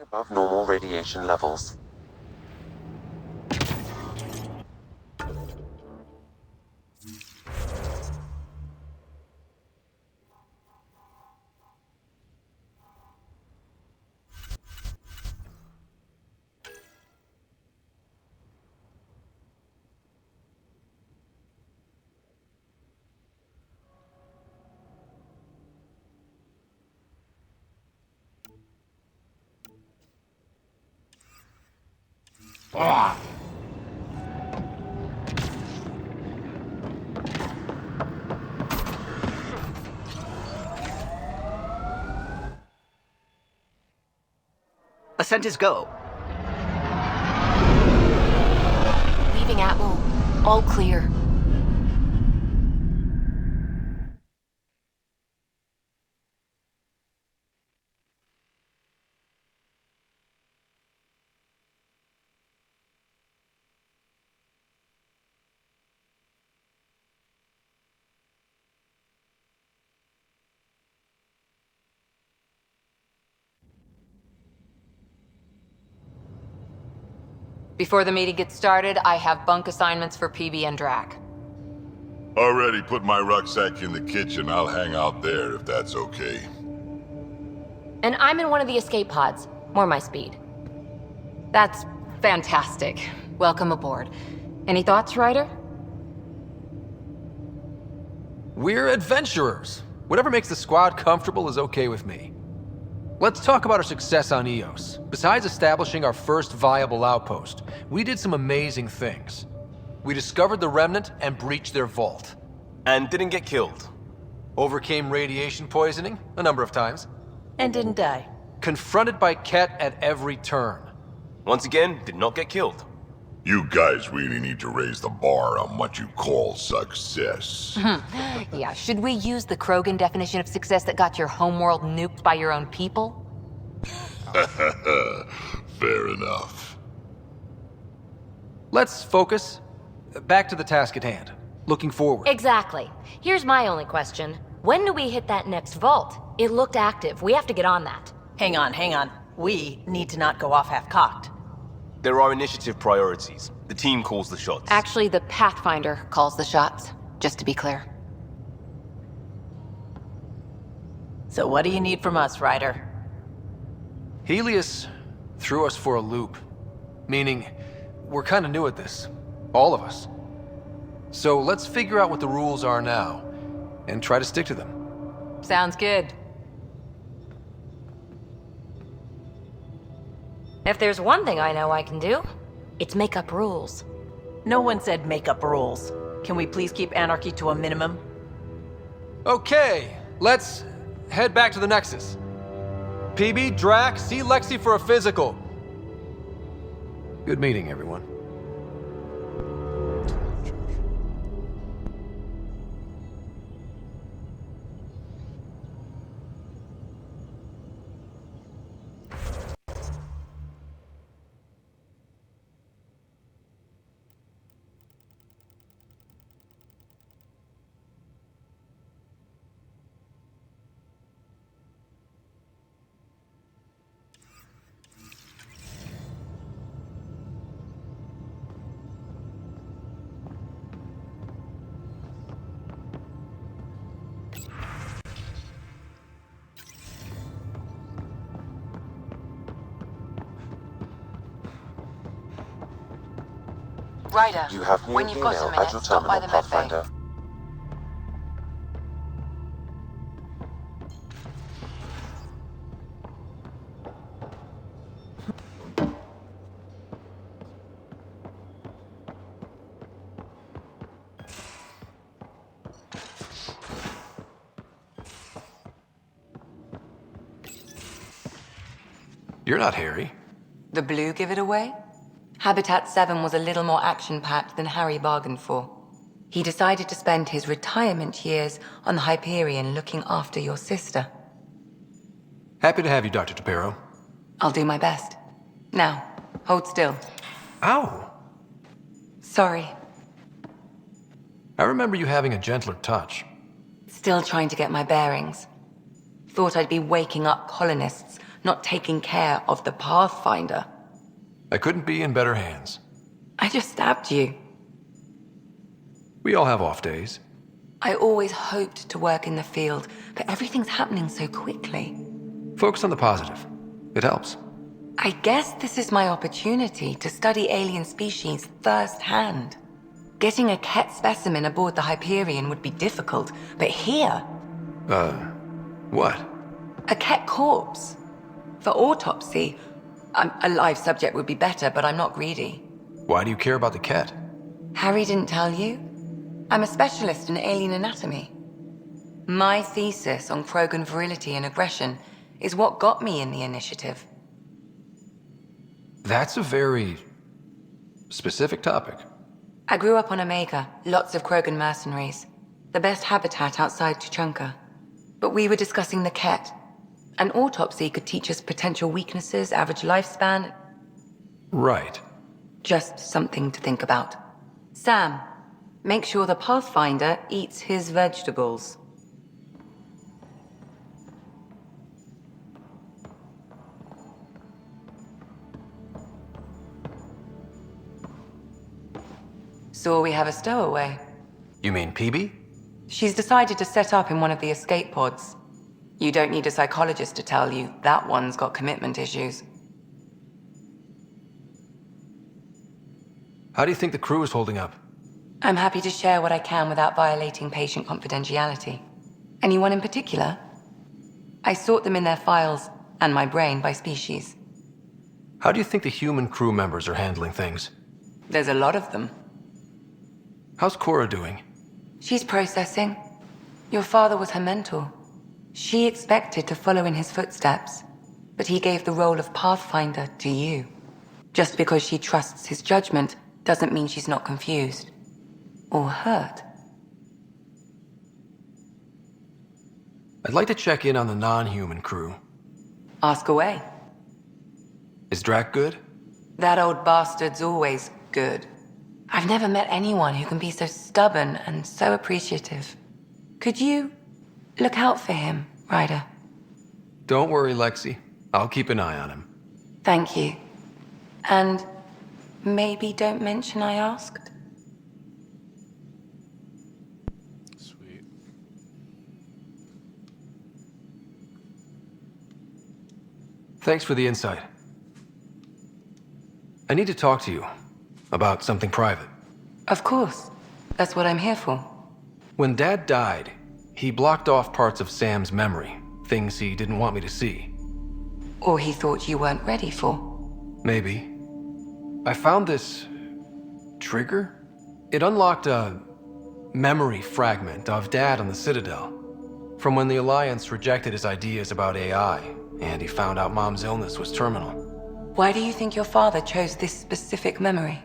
Above normal radiation levels. Ascent is go. Leaving Atmo. All clear. Before the meeting gets started, I have bunk assignments for PB and Drac. Already put my rucksack in the kitchen. I'll hang out there if that's okay. And I'm in one of the escape pods. More my speed. That's fantastic. Welcome aboard. Any thoughts, Ryder? We're adventurers. Whatever makes the squad comfortable is okay with me. Let's talk about our success on Eos. Besides establishing our first viable outpost, we did some amazing things. We discovered the Remnant and breached their vault. And didn't get killed. Overcame radiation poisoning a number of times. And didn't die. Confronted by Ket at every turn. Once again, did not get killed. You guys really need to raise the bar on what you call success. Yeah, should we use the Krogan definition of success that got your homeworld nuked by your own people? Fair enough. Let's focus. Back to the task at hand. Looking forward. Exactly. Here's my only question. When do we hit that next vault? It looked active. We have to get on that. Hang on. We need to not go off half-cocked. There are initiative priorities. The team calls the shots. Actually, the Pathfinder calls the shots, just to be clear. So what do you need from us, Ryder? Helios threw us for a loop. Meaning, we're kinda new at this. All of us. So let's figure out what the rules are now, and try to stick to them. Sounds good. If there's one thing I know I can do, it's make up rules. No one said make up rules. Can we please keep anarchy to a minimum? Okay, let's head back to the Nexus. PB, Drac, see Lexi for a physical. Good meeting, everyone. Ryder, You have when new you've got a email minute, at your stop by terminal, the medbay. Pathfinder. You're not Harry. The blue give it away? Habitat 7 was a little more action-packed than Harry bargained for. He decided to spend his retirement years on the Hyperion looking after your sister. Happy to have you, Dr. Tapero. I'll do my best. Now, hold still. Ow! Sorry. I remember you having a gentler touch. Still trying to get my bearings. Thought I'd be waking up colonists not taking care of the Pathfinder. I couldn't be in better hands. I just stabbed you. We all have off days. I always hoped to work in the field, but everything's happening so quickly. Focus on the positive. It helps. I guess this is my opportunity to study alien species firsthand. Getting a Ket specimen aboard the Hyperion would be difficult, but here, What? a Ket corpse. For autopsy, a live subject would be better, but I'm not greedy. Why do you care about the cat? Harry didn't tell you? I'm a specialist in alien anatomy. My thesis on Krogan virility and aggression is what got me in the initiative. That's a very specific topic. I grew up on Omega, lots of Krogan mercenaries. The best habitat outside Tuchanka. But we were discussing the Ket. An autopsy could teach us potential weaknesses, average lifespan. Right. Just something to think about. Sam, make sure the Pathfinder eats his vegetables. So we have a stowaway. You mean PB? She's decided to set up in one of the escape pods. You don't need a psychologist to tell you that one's got commitment issues. How do you think the crew is holding up? I'm happy to share what I can without violating patient confidentiality. Anyone in particular? I sort them in their files and my brain by species. How do you think the human crew members are handling things? There's a lot of them. How's Cora doing? She's processing. Your father was her mentor. She expected to follow in his footsteps, but he gave the role of Pathfinder to you. Just because she trusts his judgment doesn't mean she's not confused. Or hurt. I'd like to check in on the non-human crew. Ask away. Is Drac good? That old bastard's always good. I've never met anyone who can be so stubborn and so appreciative. Could you look out for him, Ryder? Don't worry, Lexi. I'll keep an eye on him. Thank you. And maybe don't mention I asked? Sweet. Thanks for the insight. I need to talk to you about something private. Of course. That's what I'm here for. When Dad died, he blocked off parts of Sam's memory, things he didn't want me to see. Or he thought you weren't ready for. Maybe. I found this trigger. It unlocked a memory fragment of Dad on the Citadel, from when the Alliance rejected his ideas about AI, and he found out Mom's illness was terminal. Why do you think your father chose this specific memory?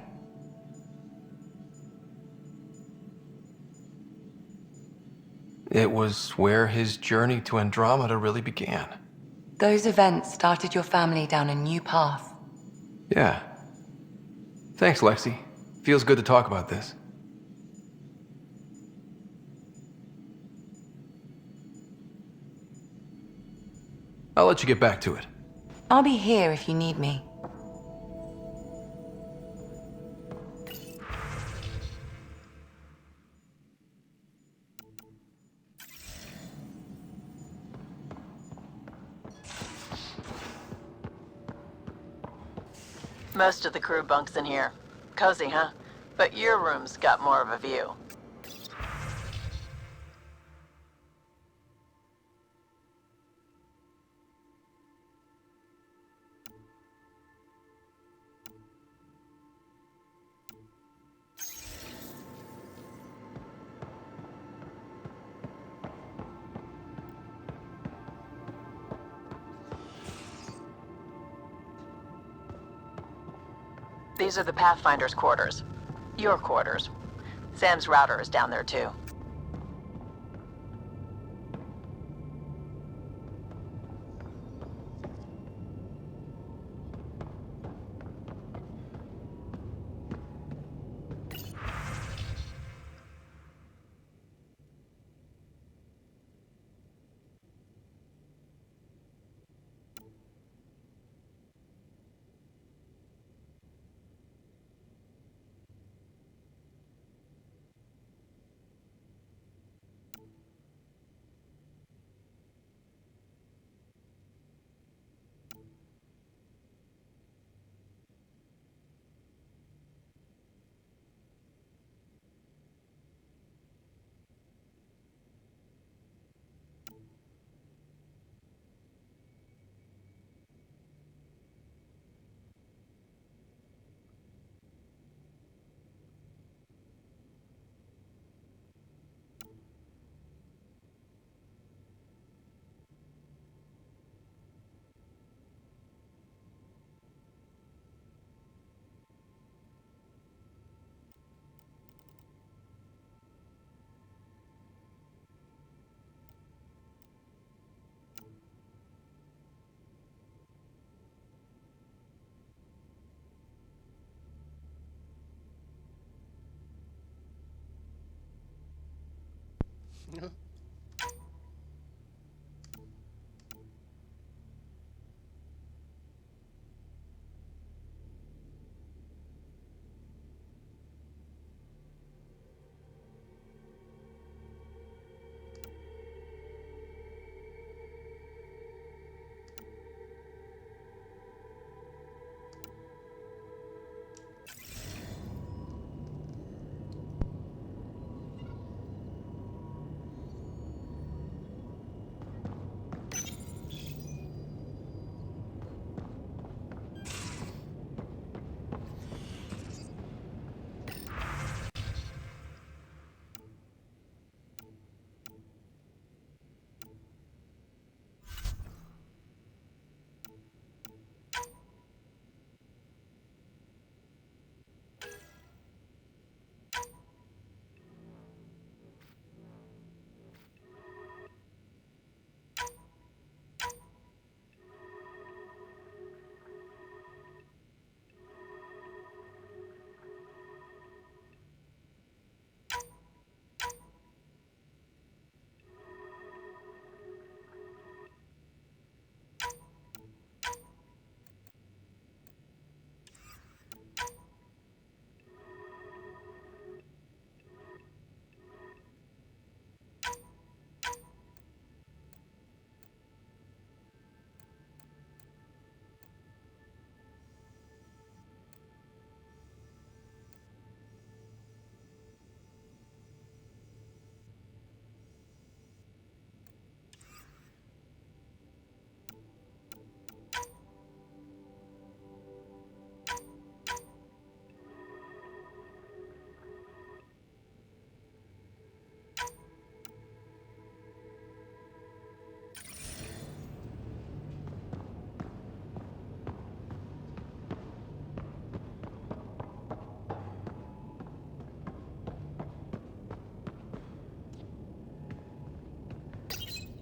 It was where his journey to Andromeda really began. Those events started your family down a new path. Yeah. Thanks, Lexi. Feels good to talk about this. I'll let you get back to it. I'll be here if you need me. Most of the crew bunks in here. Cozy, huh? But your room's got more of a view. These are the Pathfinder's quarters. Your quarters. Sam's router is down there too.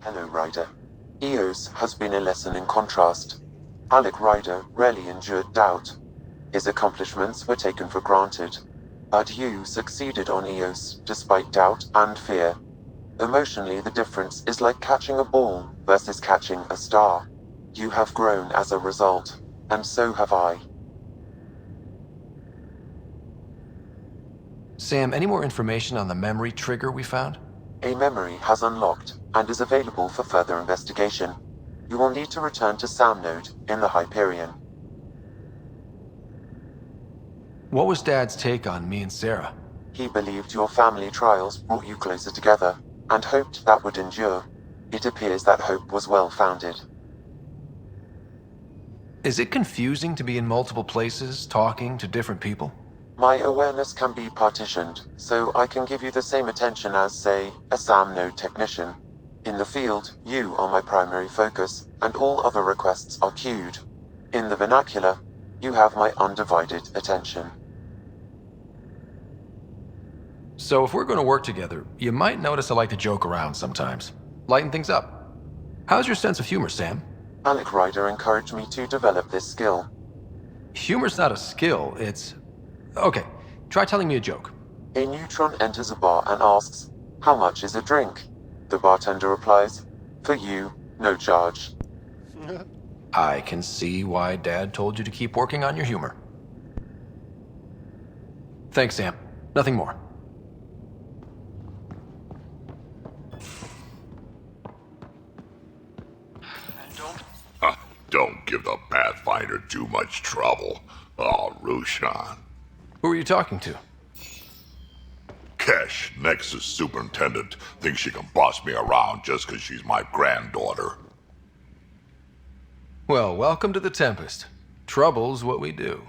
Hello, Ryder. Eos has been a lesson in contrast. Alec Ryder rarely endured doubt. His accomplishments were taken for granted. But you succeeded on Eos despite doubt and fear. Emotionally, the difference is like catching a ball versus catching a star. You have grown as a result, and so have I. Sam, any more information on the memory trigger we found? A memory has unlocked and is available for further investigation. You will need to return to Sam Node in the Hyperion. What was Dad's take on me and Sarah? He believed your family trials brought you closer together, and hoped that would endure. It appears that hope was well-founded. Is it confusing to be in multiple places, talking to different people? My awareness can be partitioned, so I can give you the same attention as, say, a SAM node technician. In the field, you are my primary focus, and all other requests are queued. In the vernacular, you have my undivided attention. So if we're going to work together, you might notice I like to joke around sometimes. Lighten things up. How's your sense of humor, Sam? Alec Ryder encouraged me to develop this skill. Humor's not a skill, it's... Okay, try telling me a joke. A neutron enters a bar and asks, "How much is a drink?" The bartender replies, "For you, no charge." I can see why Dad told you to keep working on your humor. Thanks, Sam. Nothing more. Don't give the Pathfinder too much trouble. Oh, Rushan. Who are you talking to? Kesh, Nexus Superintendent, thinks she can boss me around just 'cause she's my granddaughter. Well, welcome to the Tempest. Trouble's what we do.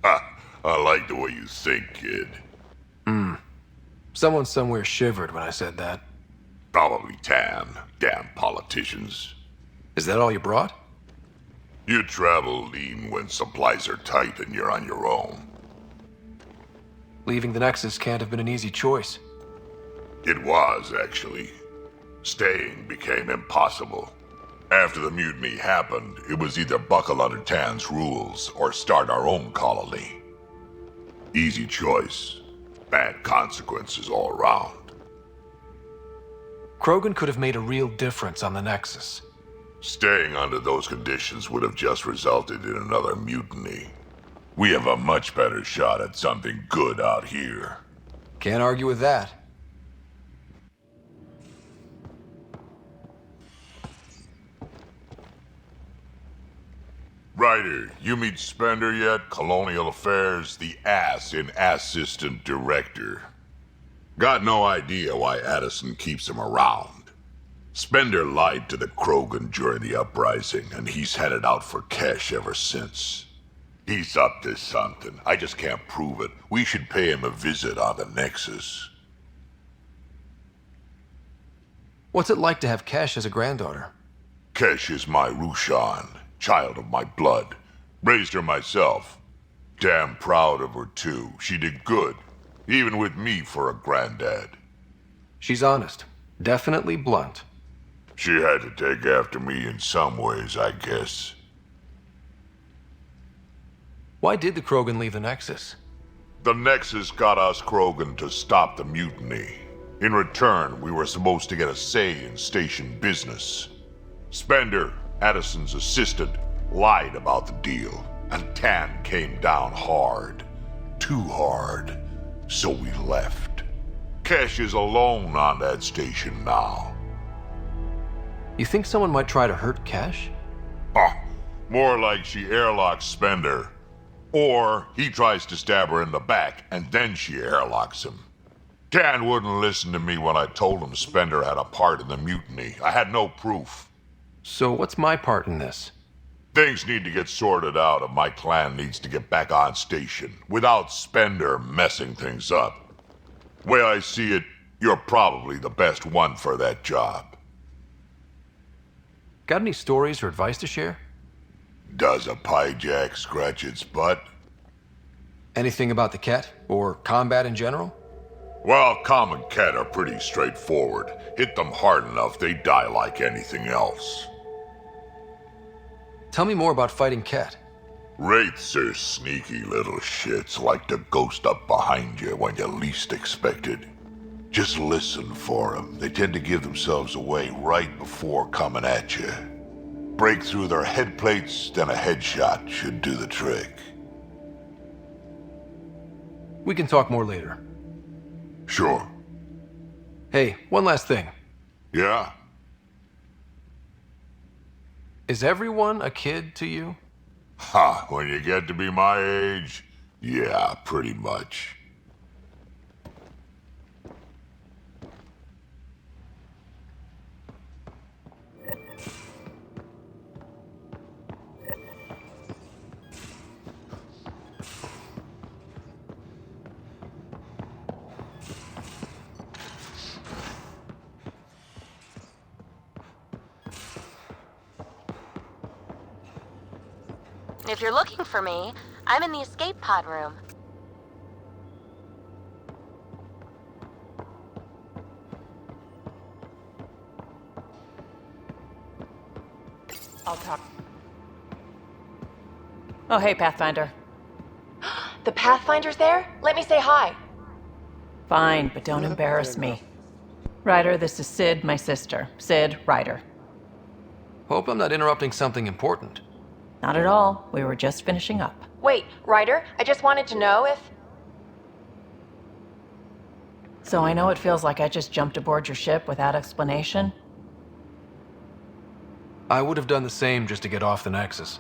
Ha! I like the way you think, kid. Someone somewhere shivered when I said that. Probably Tan. Damn politicians. Is that all you brought? You travel lean when supplies are tight and you're on your own. Leaving the Nexus can't have been an easy choice. It was, actually. Staying became impossible. After the mutiny happened, it was either buckle under Tan's rules or start our own colony. Easy choice. Bad consequences all around. Krogan could have made a real difference on the Nexus. Staying under those conditions would have just resulted in another mutiny. We have a much better shot at something good out here. Can't argue with that. Ryder, you meet Spender yet? Colonial Affairs, the ass in Assistant Director. Got no idea why Addison keeps him around. Spender lied to the Krogan during the uprising, and he's headed out for cash ever since. He's up to something. I just can't prove it. We should pay him a visit on the Nexus. What's it like to have Kesh as a granddaughter? Kesh is my Rushan, child of my blood. Raised her myself. Damn proud of her, too. She did good, even with me for a granddad. She's honest. Definitely blunt. She had to take after me in some ways, I guess. Why did the Krogan leave the Nexus? The Nexus got us Krogan to stop the mutiny. In return, we were supposed to get a say in station business. Spender, Addison's assistant, lied about the deal, and Tan came down hard. Too hard. So we left. Kesh is alone on that station now. You think someone might try to hurt Kesh? More like she airlocks Spender. Or he tries to stab her in the back, and then she airlocks him. Tan wouldn't listen to me when I told him Spender had a part in the mutiny. I had no proof. So what's my part in this? Things need to get sorted out, and my clan needs to get back on station, without Spender messing things up. Way I see it, you're probably the best one for that job. Got any stories or advice to share? Does a piejack scratch its butt? Anything about the Ket, or combat in general? Well, common Ket are pretty straightforward. Hit them hard enough, they die like anything else. Tell me more about fighting Ket. Wraiths are sneaky little shits, like to ghost up behind you when you least expect it. Just listen for them. They tend to give themselves away right before coming at you. Break through their head plates, then a headshot should do the trick. We can talk more later. Sure. Hey, one last thing. Yeah? Is everyone a kid to you? Ha, when you get to be my age, yeah, pretty much. If you're looking for me, I'm in the escape pod room. I'll talk. Oh, hey, Pathfinder. The Pathfinder's there? Let me say hi. Fine, but don't embarrass me. Ryder, this is Sid, my sister. Sid, Ryder. Hope I'm not interrupting something important. Not at all. We were just finishing up. Wait, Ryder, I just wanted to know if... So I know it feels like I just jumped aboard your ship without explanation. I would have done the same just to get off the Nexus.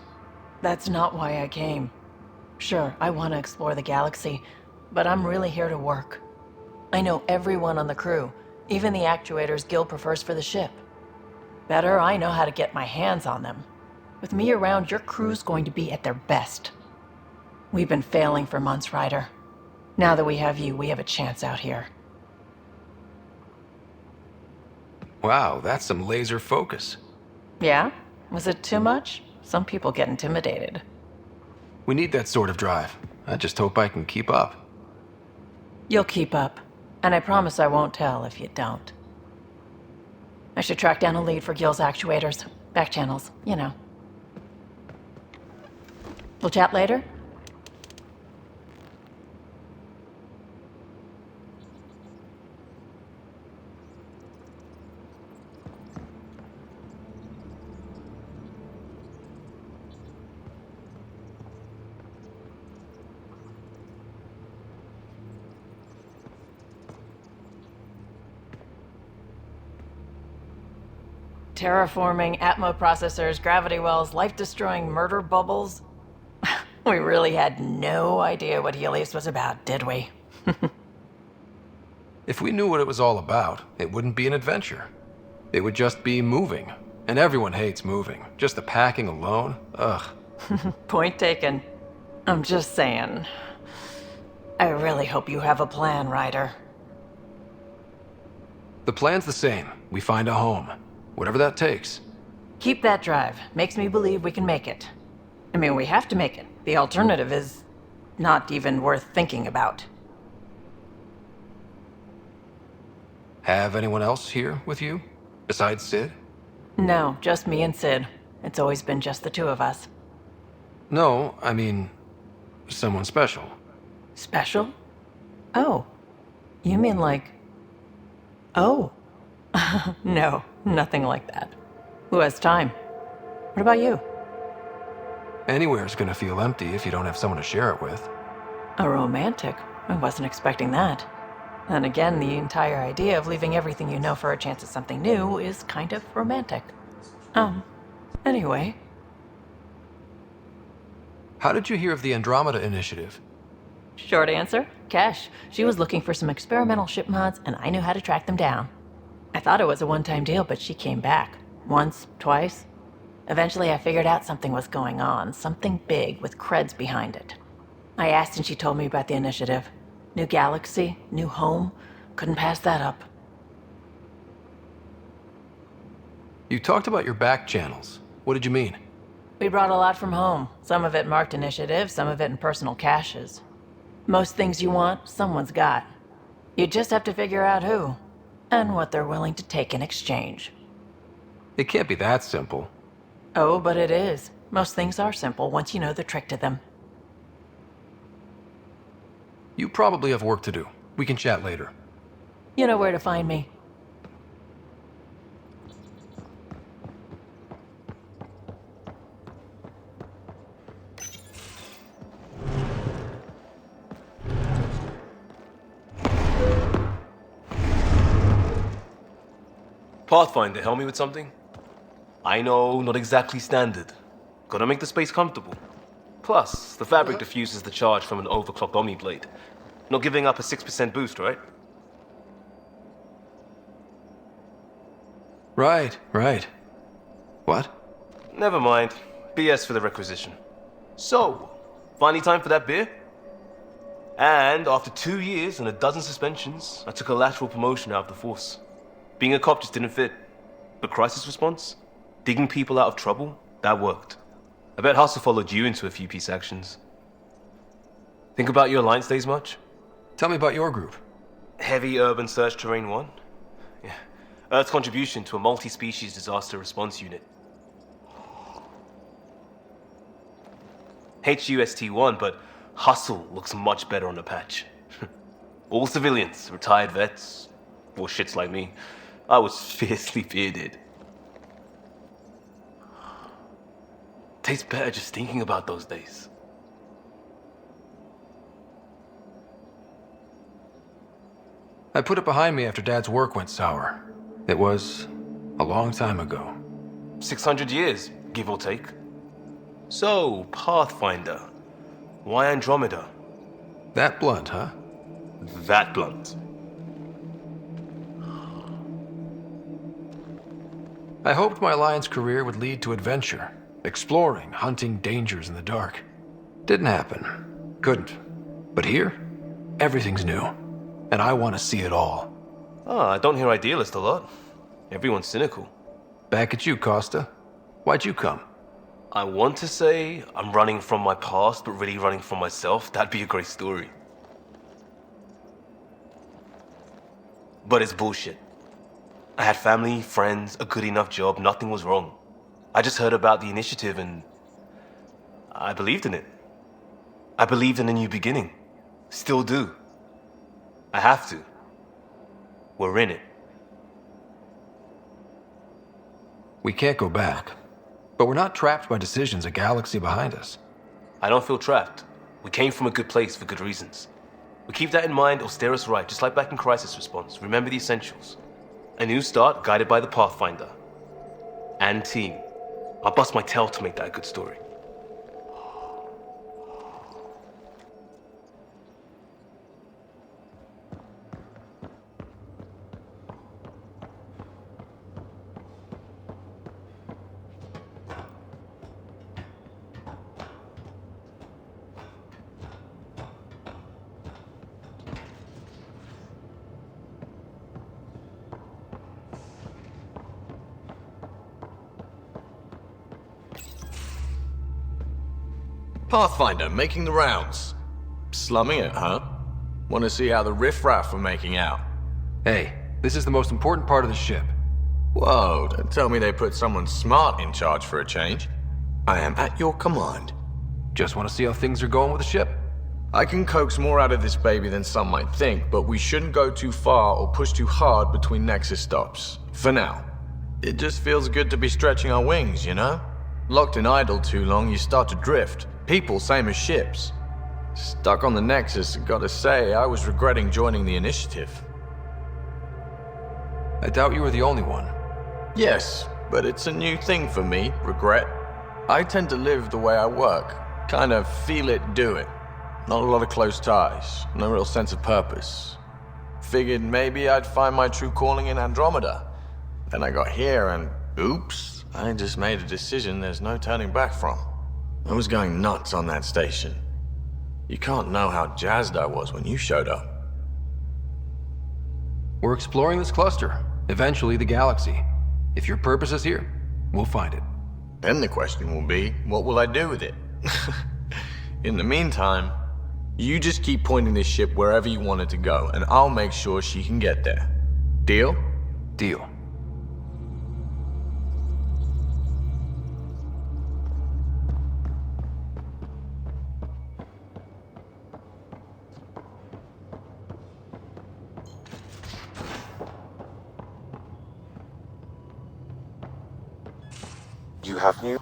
That's not why I came. Sure, I want to explore the galaxy, but I'm really here to work. I know everyone on the crew, even the actuators Gil prefers for the ship. Better, I know how to get my hands on them. With me around, your crew's going to be at their best. We've been failing for months, Ryder. Now that we have you, we have a chance out here. Wow, that's some laser focus. Yeah? Was it too much? Some people get intimidated. We need that sort of drive. I just hope I can keep up. You'll keep up. And I promise I won't tell if you don't. I should track down a lead for Gil's actuators. Back channels, you know. We'll chat later? Terraforming, Atmo processors, gravity wells, life-destroying murder bubbles. We really had no idea what Helios was about, did we? If we knew what it was all about, it wouldn't be an adventure. It would just be moving. And everyone hates moving. Just the packing alone, ugh. Point taken. I'm just saying. I really hope you have a plan, Ryder. The plan's the same. We find a home. Whatever that takes. Keep that drive. Makes me believe we can make it. I mean, we have to make it. The alternative is not even worth thinking about. Have anyone else here with you? Besides Sid? No, just me and Sid. It's always been just the two of us. No, I mean, someone special. Special? Oh. You mean like... Oh. No, nothing like that. Who has time? What about you? Anywhere's gonna feel empty if you don't have someone to share it with. A romantic? I wasn't expecting that. And again, the entire idea of leaving everything you know for a chance at something new is kind of romantic. Anyway. How did you hear of the Andromeda Initiative? Short answer, Kesh. She was looking for some experimental ship mods, and I knew how to track them down. I thought it was a one-time deal, but she came back. Once, twice. Eventually I figured out something was going on, something big with creds behind it. I asked and she told me about the initiative. New galaxy, new home. Couldn't pass that up. You talked about your back channels. What did you mean? We brought a lot from home. Some of it marked initiative, some of it in personal caches. Most things you want, someone's got. You just have to figure out who, and what they're willing to take in exchange. It can't be that simple. Oh, but it is. Most things are simple once you know the trick to them. You probably have work to do. We can chat later. You know where to find me. Pathfinder, help me with something? I know, not exactly standard. Gotta make the space comfortable. Plus, the fabric diffuses the charge from an overclocked Omni blade. Not giving up a 6% boost, right? Right. What? Never mind. BS for the requisition. So, finally time for that beer? And after 2 years and a dozen suspensions, I took a lateral promotion out of the force. Being a cop just didn't fit. But crisis response? Digging people out of trouble? That worked. I bet Hustle followed you into a few peace actions. Think about your Alliance days much? Tell me about your group. Heavy Urban Search Terrain 1? Yeah. Earth's contribution to a multi-species disaster response unit. HUST-1, but Hustle looks much better on the patch. All civilians, retired vets, or shits like me. I was fiercely bearded. Tastes better just thinking about those days. I put it behind me after Dad's work went sour. It was a long time ago. 600 years, give or take. So, Pathfinder. Why Andromeda? That blunt, huh? That blunt. I hoped my Alliance career would lead to adventure, exploring, hunting dangers in the dark. Didn't happen. Couldn't. But here, everything's new. And I want to see it all. I don't hear idealist a lot. Everyone's cynical. Back at you, Costa. Why'd you come? I want to say I'm running from my past, but really running from myself. That'd be a great story. But it's bullshit. I had family, friends, a good enough job, nothing was wrong. I just heard about the initiative and I believed in it. I believed in a new beginning. Still do. I have to. We're in it. We can't go back. But we're not trapped by decisions a galaxy behind us. I don't feel trapped. We came from a good place for good reasons. We keep that in mind or steer us right, just like back in Crisis Response. Remember the essentials. A new start guided by the Pathfinder. and team. I'll bust my tail to make that a good story. Pathfinder, making the rounds. Slumming it, huh? Want to see how the riffraff are making out? Hey, this is the most important part of the ship. Whoa, don't tell me they put someone smart in charge for a change. I am at your command. Just want to see how things are going with the ship. I can coax more out of this baby than some might think, but we shouldn't go too far or push too hard between Nexus stops. For now. It just feels good to be stretching our wings, you know? Locked and idle too long, you start to drift. People, same as ships. Stuck on the Nexus, gotta say, I was regretting joining the initiative. I doubt you were the only one. Yes, but it's a new thing for me, regret. I tend to live the way I work. Kind of feel it, do it. Not a lot of close ties, no real sense of purpose. Figured maybe I'd find my true calling in Andromeda. Then I got here and, oops, I just made a decision there's no turning back from. I was going nuts on that station. You can't know how jazzed I was when you showed up. We're exploring this cluster, eventually the galaxy. If your purpose is here, we'll find it. Then the question will be, what will I do with it? In the meantime, you just keep pointing this ship wherever you want it to go, and I'll make sure she can get there. Deal? Deal. You have new...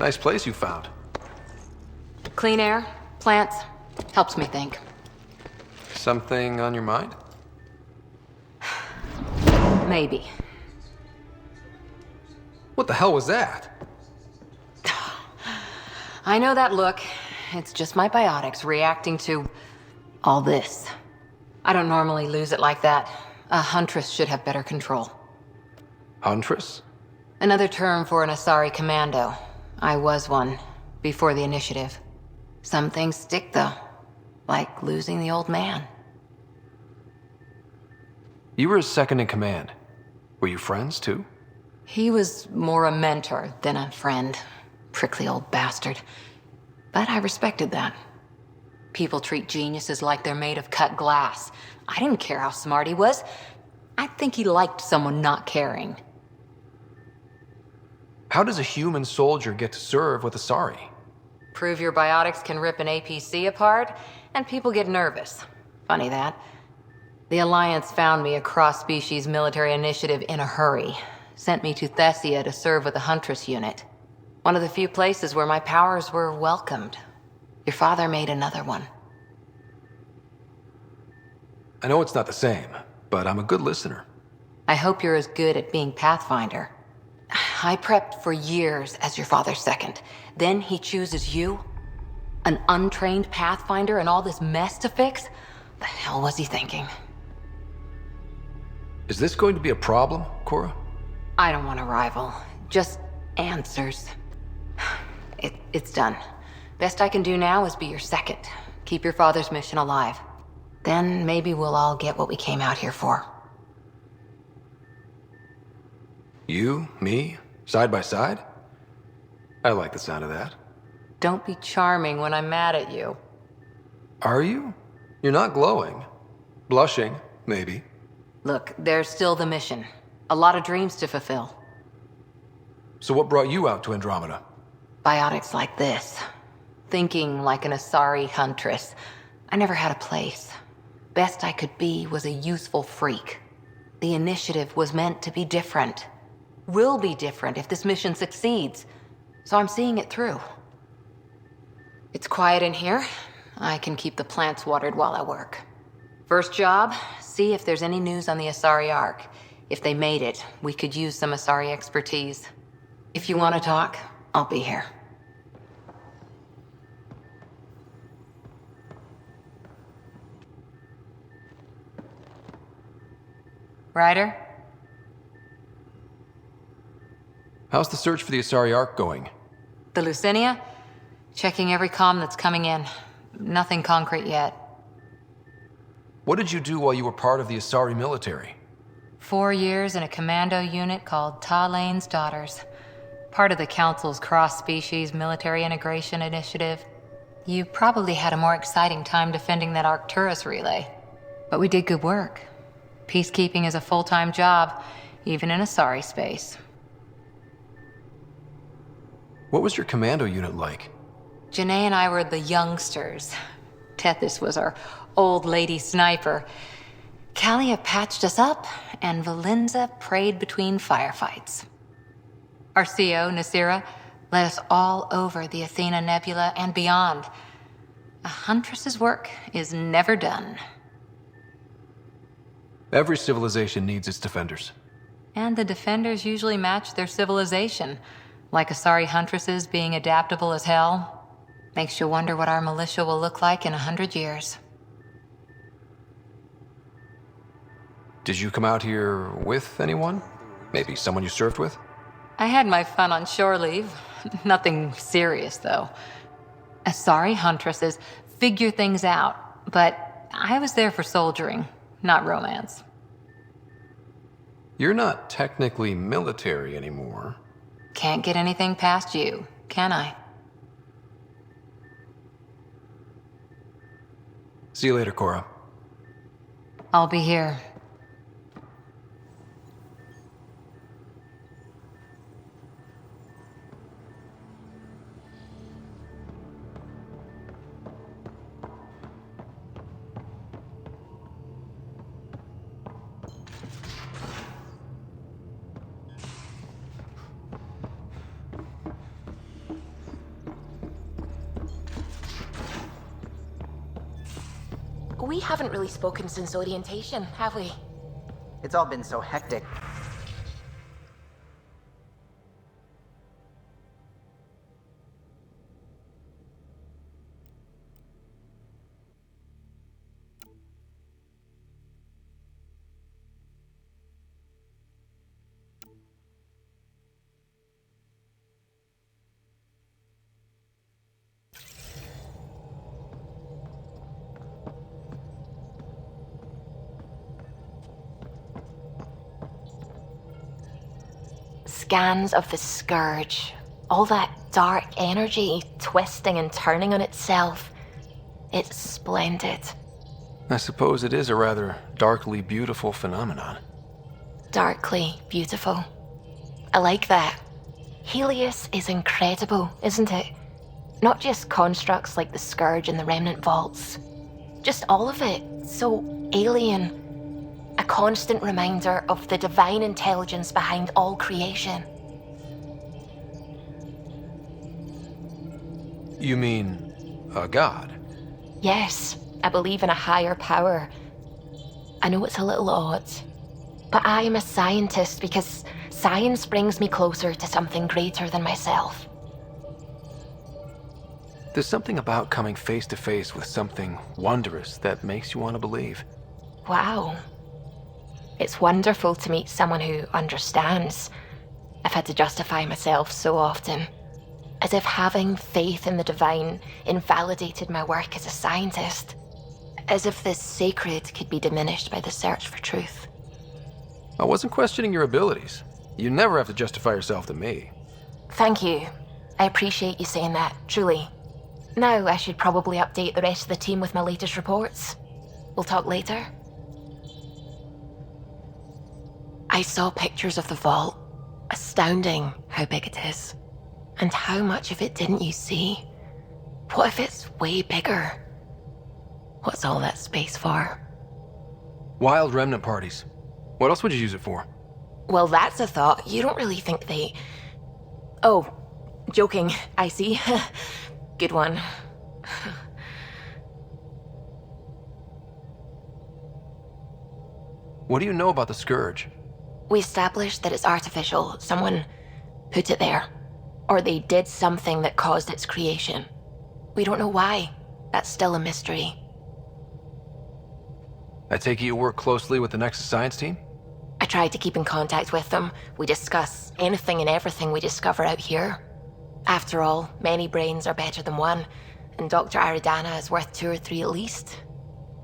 Nice place you found. Clean air, plants, helps me think. Something on your mind? Maybe. What the hell was that? I know that look. It's just my biotics reacting to all this. I don't normally lose it like that. A huntress should have better control. Huntress? Another term for an Asari commando. I was one, before the initiative. Some things stick, though. Like losing the old man. You were his second in command. Were you friends, too? He was more a mentor than a friend. Prickly old bastard. But I respected that. People treat geniuses like they're made of cut glass. I didn't care how smart he was. I think he liked someone not caring. How does a human soldier get to serve with Asari? Prove your biotics can rip an APC apart, and people get nervous. Funny that. The Alliance found me a cross-species military initiative in a hurry. Sent me to Thessia to serve with the Huntress unit. One of the few places where my powers were welcomed. Your father made another one. I know it's not the same, but I'm a good listener. I hope you're as good at being Pathfinder. I prepped for years as your father's second. Then he chooses you? An untrained Pathfinder and all this mess to fix? The hell was he thinking? Is this going to be a problem, Cora? I don't want a rival. Just answers. It's done. Best I can do now is be your second. Keep your father's mission alive. Then maybe we'll all get what we came out here for. You, me, side by side? I like the sound of that. Don't be charming when I'm mad at you. Are you? You're not glowing. Blushing, maybe. Look, there's still the mission. A lot of dreams to fulfill. So what brought you out to Andromeda? Biotics like this. Thinking like an Asari huntress. I never had a place. Best I could be was a useful freak. The initiative was meant to be different. Will be different if this mission succeeds. So I'm seeing it through. It's quiet in here. I can keep the plants watered while I work. First job, see if there's any news on the Asari Ark. If they made it, we could use some Asari expertise. If you want to talk, I'll be here. Ryder? How's the search for the Asari Ark going? The Lucinia? Checking every comm that's coming in. Nothing concrete yet. What did you do while you were part of the Asari military? 4 years in a commando unit called Talane's Daughters. Part of the Council's cross-species military integration initiative. You probably had a more exciting time defending that Arcturus relay. But we did good work. Peacekeeping is a full-time job, even in Asari space. What was your commando unit like? Janae and I were the youngsters. Tethys was our old lady sniper. Kalia patched us up, and Valenza prayed between firefights. Our CO, Nasira, led us all over the Athena Nebula and beyond. A huntress's work is never done. Every civilization needs its defenders. And the defenders usually match their civilization, like Asari huntresses being adaptable as hell. Makes you wonder what our militia will look like in 100 years. Did you come out here with anyone? Maybe someone you served with? I had my fun on shore leave. Nothing serious, though. Asari huntresses figure things out, but I was there for soldiering, not romance. You're not technically military anymore. Can't get anything past you, can I? See you later, Cora. I'll be here. We haven't really spoken since orientation, have we? It's all been so hectic. Scans of the Scourge. All that dark energy twisting and turning on itself. It's splendid. I suppose it is a rather darkly beautiful phenomenon. Darkly beautiful. I like that. Helios is incredible, isn't it? Not just constructs like the Scourge and the Remnant Vaults. Just all of it. So alien. A constant reminder of the divine intelligence behind all creation. You mean a god? Yes, I believe in a higher power. I know it's a little odd, but I am a scientist because science brings me closer to something greater than myself. There's something about coming face to face with something wondrous that makes you want to believe. Wow. It's wonderful to meet someone who understands. I've had to justify myself so often, as if having faith in the divine invalidated my work as a scientist, as if the sacred could be diminished by the search for truth. I wasn't questioning your abilities. You never have to justify yourself to me. Thank you. I appreciate you saying that, truly. Now I should probably update the rest of the team with my latest reports. We'll talk later. I saw pictures of the vault. Astounding how big it is. And how much of it didn't you see? What if it's way bigger? What's all that space for? Wild remnant parties. What else would you use it for? Well, that's a thought. You don't really think they... Oh, joking, I see. Good one. What do you know about the Scourge? We established that it's artificial. Someone put it there. Or they did something that caused its creation. We don't know why. That's still a mystery. I take it you work closely with the Nexus Science team? I tried to keep in contact with them. We discuss anything and everything we discover out here. After all, many brains are better than one, and Dr. Aridana is worth 2 or 3 at least.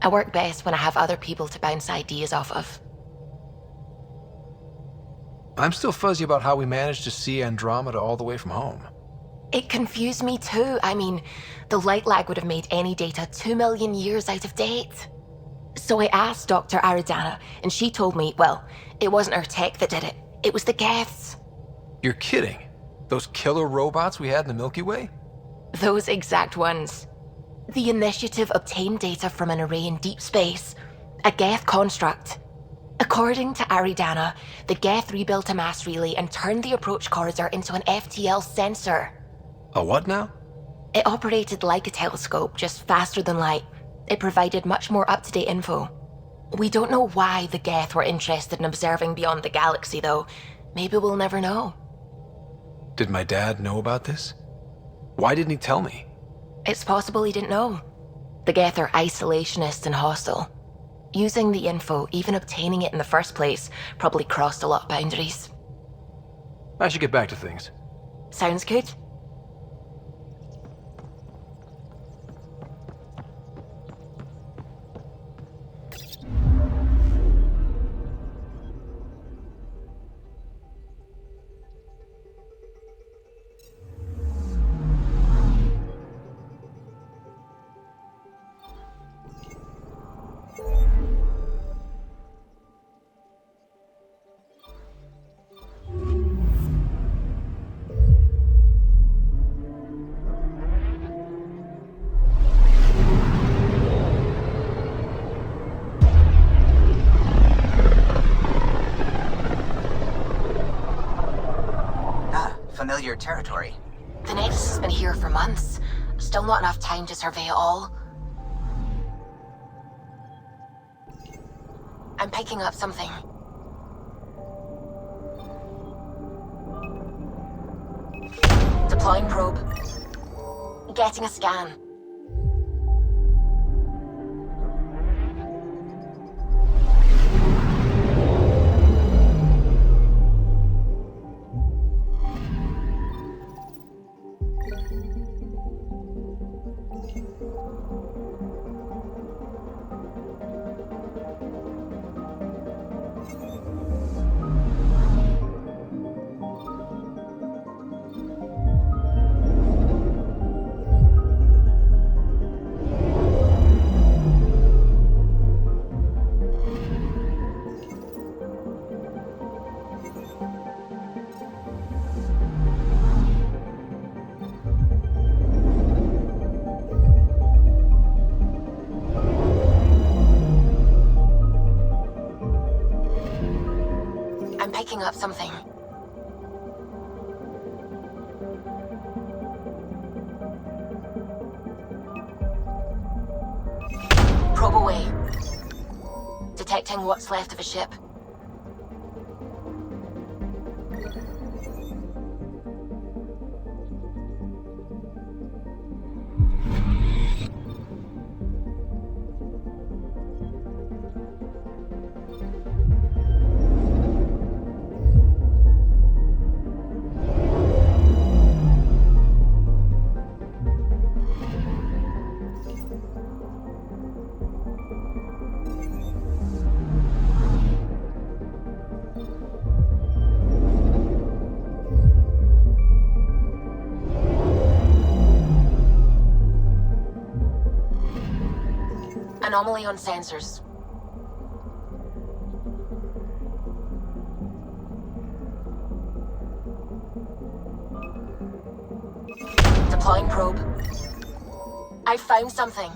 I work best when I have other people to bounce ideas off of. I'm still fuzzy about how we managed to see Andromeda all the way from home. It confused me too. I mean, the light lag would have made any data 2 million years out of date. So I asked Dr. Aridana, and she told me, well, it wasn't her tech that did it. It was the Geths. You're kidding. Those killer robots we had in the Milky Way? Those exact ones. The initiative obtained data from an array in deep space, a Geth construct. According to Aridana, the Geth rebuilt a mass relay and turned the approach corridor into an FTL sensor. A what now? It operated like a telescope, just faster than light. It provided much more up-to-date info. We don't know why the Geth were interested in observing beyond the galaxy, though. Maybe we'll never know. Did my dad know about this? Why didn't he tell me? It's possible he didn't know. The Geth are isolationist and hostile. Using the info, even obtaining it in the first place, probably crossed a lot of boundaries. I should get back to things. Sounds good. Familiar territory. The Nexus has been here for months. Still not enough time to survey it all. I'm picking up something. Deploying probe. Getting a scan. I'm picking up something. Probe away. Detecting what's left of a ship. Anomaly on sensors. Deploying probe. I found something.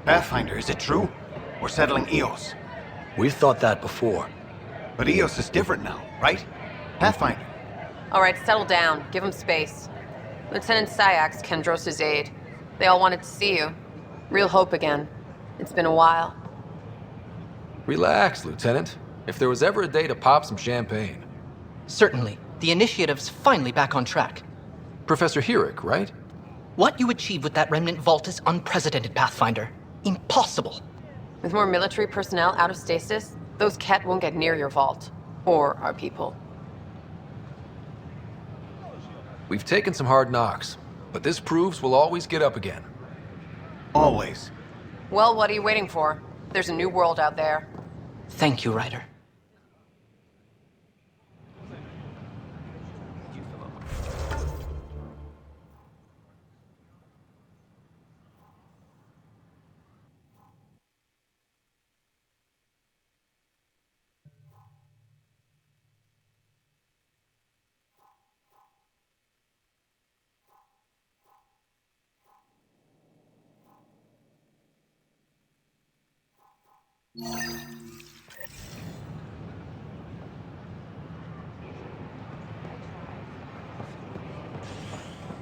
Pathfinder, is it true? We're settling Eos. We've thought that before. But Eos is different now, right? Pathfinder. All right, settle down. Give him space. Lieutenant Syax, Kendros' aide. They all wanted to see you. Real hope again. It's been a while. Relax, Lieutenant. If there was ever a day to pop some champagne. Certainly. The initiative's finally back on track. Professor Herrick, right? What you achieved with that remnant vault is unprecedented, Pathfinder. Impossible. With more military personnel out of stasis, those Ket won't get near your vault. Or our people. We've taken some hard knocks, but this proves we'll always get up again. Always. Well, what are you waiting for? There's a new world out there. Thank you, Ryder.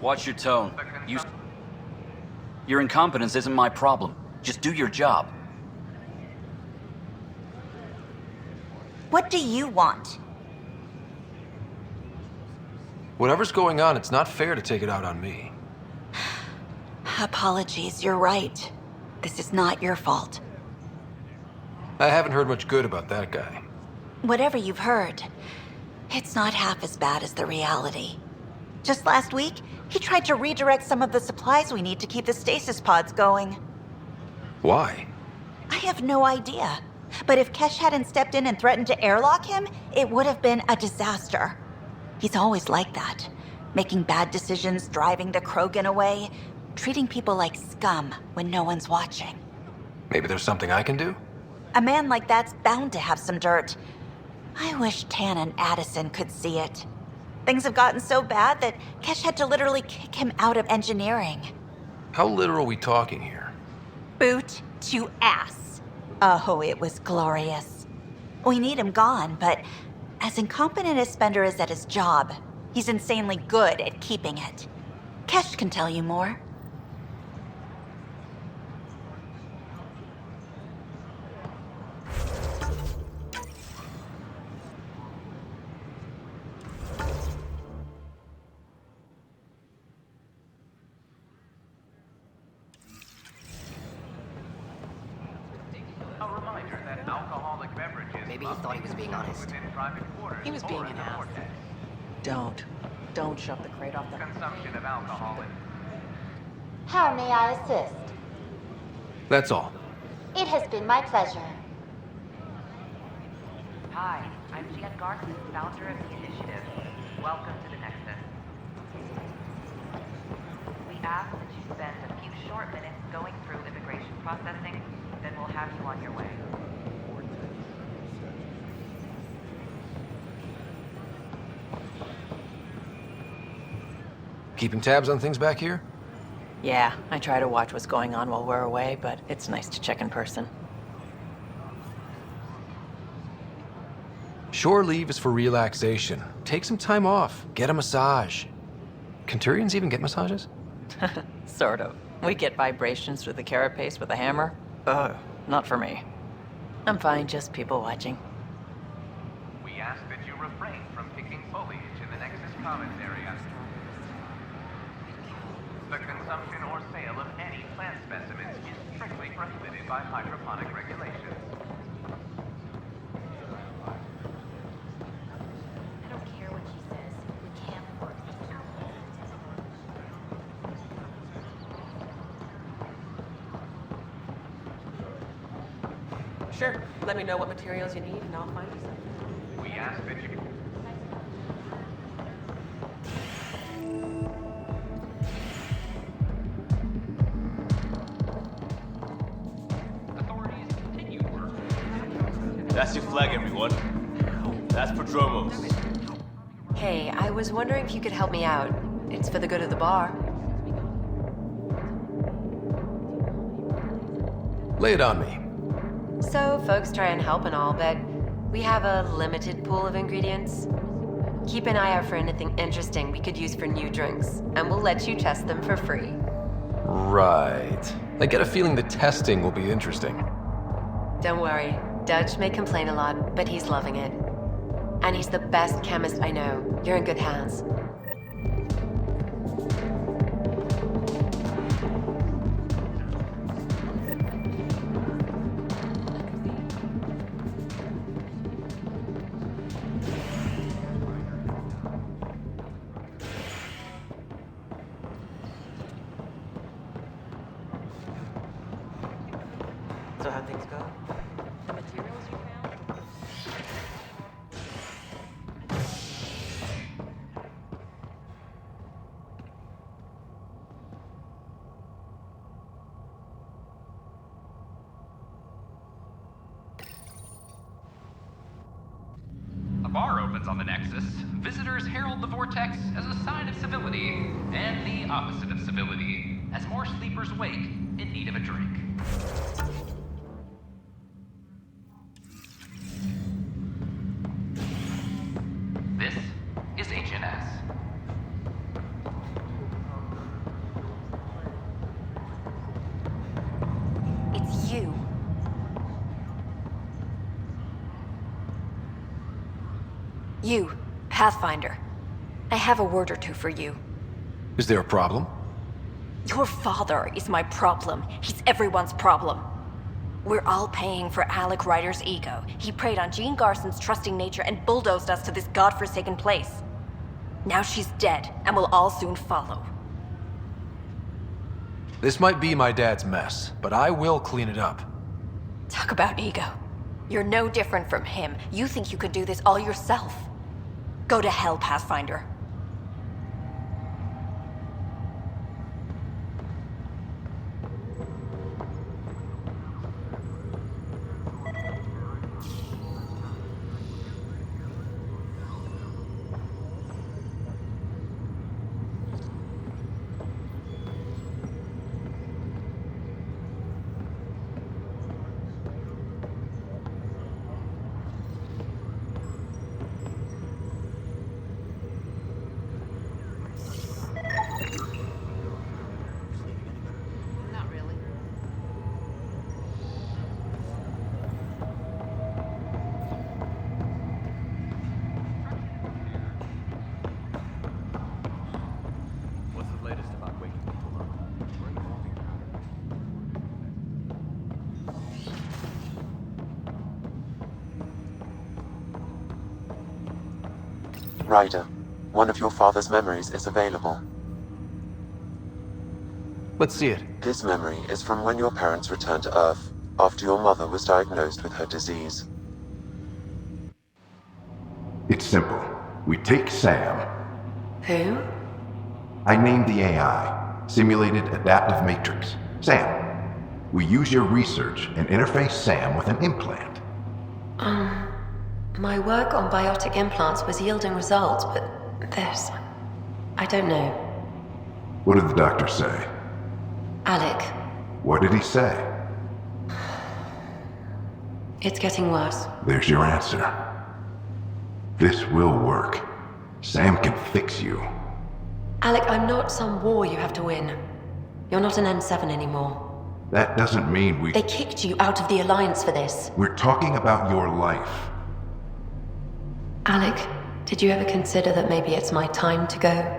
Watch your tone. Your incompetence isn't my problem. Just do your job. What do you want? Whatever's going on, it's not fair to take it out on me. Apologies, you're right. This is not your fault. I haven't heard much good about that guy. Whatever you've heard, it's not half as bad as the reality. Just last week, he tried to redirect some of the supplies we need to keep the stasis pods going. Why? I have no idea. But if Kesh hadn't stepped in and threatened to airlock him, it would have been a disaster. He's always like that. Making bad decisions, driving the Krogan away, treating people like scum when no one's watching. Maybe there's something I can do? A man like that's bound to have some dirt. I wish Tan and Addison could see it. Things have gotten so bad that Kesh had to literally kick him out of engineering. How literal are we talking here? Boot to ass. Oh, it was glorious. We need him gone, but as incompetent as Spender is at his job, he's insanely good at keeping it. Kesh can tell you more. Maybe he thought he was being honest. He was being an ass. Don't shove the crate off the... Consumption of alcohol. How may I assist? That's all. It has been my pleasure. Hi, I'm Jan Garson, founder of the initiative. Welcome to the Nexus. We ask that you spend a few short minutes going through immigration processing, then we'll have you on your way. Keeping tabs on things back here? Yeah, I try to watch what's going on while we're away, but it's nice to check in person. Shore leave is for relaxation. Take some time off. Get a massage. Can Turians even get massages? Sort of. We get vibrations through the carapace with a hammer. Ugh, not for me. I'm fine, just people watching. We ask that you refrain from picking foliage in the Nexus Commons area. The consumption or sale of any plant specimens is strictly prohibited by hydroponic regulations. I don't care what she says. We can't work this out. Sure. Let me know what materials you need and I'll find you something. We ask that you... That's your flag, everyone. That's Prodromos. Hey, I was wondering if you could help me out. It's for the good of the bar. Lay it on me. So, folks try and help and all, but we have a limited pool of ingredients. Keep an eye out for anything interesting we could use for new drinks, and we'll let you test them for free. Right. I get a feeling the testing will be interesting. Don't worry. Dutch may complain a lot, but he's loving it. And he's the best chemist I know. You're in good hands. So how'd things go? The materials you found? A bar opens on the Nexus. Visitors herald the vortex as a sign of civility, and the opposite of civility, as more sleepers wake in need of a drink. This is HNS. It's you. You, Pathfinder. I have a word or two for you. Is there a problem? Your father is my problem. He's everyone's problem. We're all paying for Alec Ryder's ego. He preyed on Jean Garson's trusting nature and bulldozed us to this godforsaken place. Now she's dead, and we'll all soon follow. This might be my dad's mess, but I will clean it up. Talk about ego. You're no different from him. You think you could do this all yourself. Go to hell, Pathfinder. Not really. What's the latest about waking people up? Ryder, one of your father's memories is available. Let's see it. This memory is from when your parents returned to Earth, after your mother was diagnosed with her disease. It's simple. We take Sam. Who? I named the AI, Simulated Adaptive Matrix. Sam. We use your research and interface Sam with an implant. My work on biotic implants was yielding results, but this... I don't know. What did the doctor say? Alec, What did he say? it's getting worse. There's your answer. This will work. Sam can fix you. Alec, I'm not some war you have to win. You're not an N7 anymore. That doesn't mean we... They kicked you out of the Alliance for this. We're talking about your life. Alec, did you ever consider that maybe it's my time to go?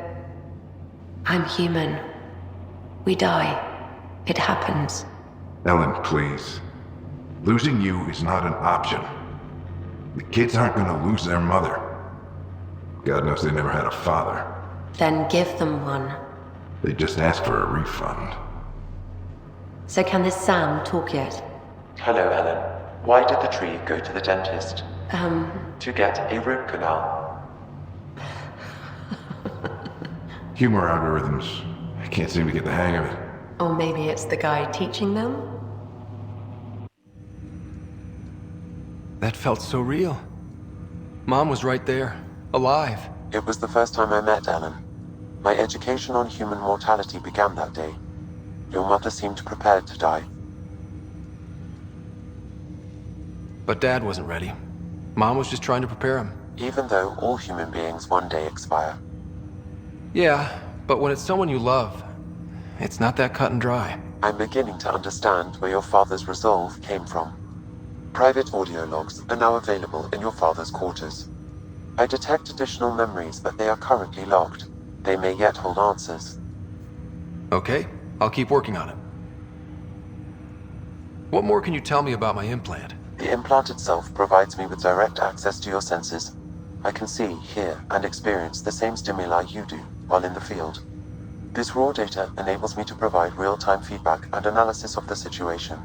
I'm human. We die. It happens. Ellen, please. Losing you is not an option. The kids aren't gonna lose their mother. God knows they never had a father. Then give them one. They just asked for a refund. So can this Sam talk yet? Hello, Ellen. Why did the tree go to the dentist? To get a root canal. Humor algorithms. I can't seem to get the hang of it. Or maybe it's the guy teaching them? That felt so real. Mom was right there, alive. It was the first time I met Ellen. My education on human mortality began that day. Your mother seemed prepared to die. But Dad wasn't ready. Mom was just trying to prepare him. Even though all human beings one day expire. Yeah, but when it's someone you love, it's not that cut and dry. I'm beginning to understand where your father's resolve came from. Private audio logs are now available in your father's quarters. I detect additional memories, but they are currently logged. They may yet hold answers. Okay, I'll keep working on it. What more can you tell me about my implant? The implant itself provides me with direct access to your senses. I can see, hear, and experience the same stimuli you do while in the field. This raw data enables me to provide real-time feedback and analysis of the situation.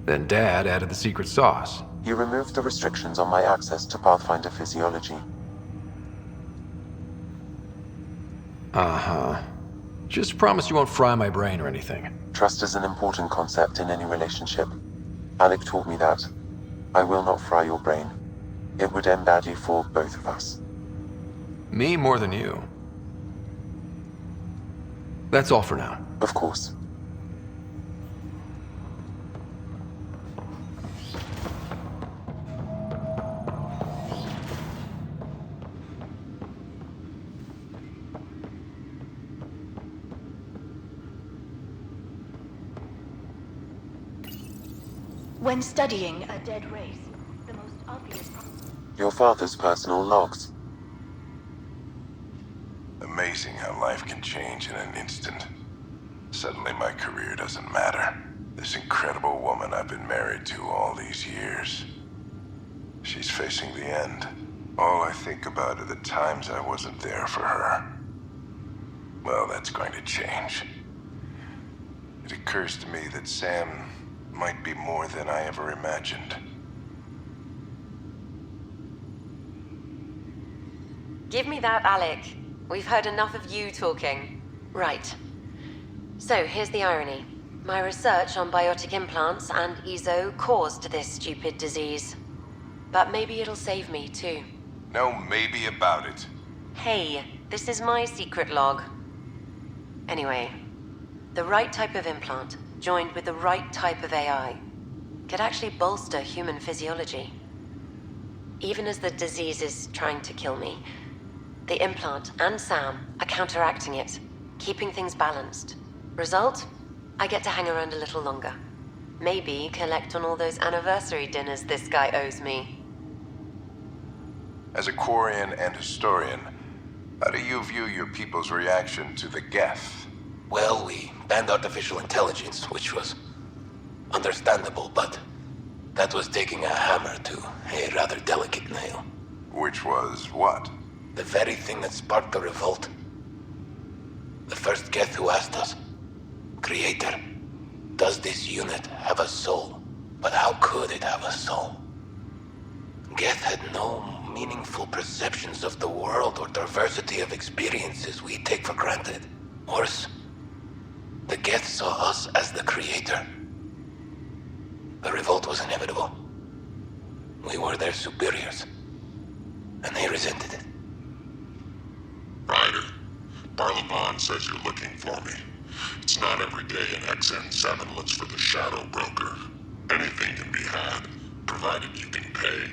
Then Dad added the secret sauce. You removed the restrictions on my access to Pathfinder physiology. Uh-huh. Just promise you won't fry my brain or anything. Trust is an important concept in any relationship. Alec taught me that. I will not fry your brain. It would end badly for both of us. Me more than you. That's all for now. Of course. When studying a dead race, the most obvious... Your father's personal logs. Amazing how life can change in an instant. Suddenly my career doesn't matter. This incredible woman I've been married to all these years. She's facing the end. All I think about are the times I wasn't there for her. Well, that's going to change. It occurs to me that Sam might be more than I ever imagined. Give me that, Alec. We've heard enough of you talking. Right. So, here's the irony. My research on biotic implants and EZO caused this stupid disease. But maybe it'll save me, too. No maybe about it. Hey, this is my secret log. Anyway, the right type of implant, joined with the right type of AI, could actually bolster human physiology. Even as the disease is trying to kill me, the implant and Sam are counteracting it, keeping things balanced. Result? I get to hang around a little longer. Maybe collect on all those anniversary dinners this guy owes me. As a Quarian and historian, how do you view your people's reaction to the Geth? Well, we banned artificial intelligence, which was understandable, but that was taking a hammer to a rather delicate nail. Which was what? The very thing that sparked the revolt. The first Geth who asked us, Creator, does this unit have a soul? But how could it have a soul? Geth had no meaningful perceptions of the world or diversity of experiences we take for granted. Worse, the Geth saw us as the Creator. The revolt was inevitable. We were their superiors, and they resented it. Ryder, Barlaban says you're looking for me. It's not every day an XN7 looks for the Shadow Broker. Anything can be had, provided you can pay.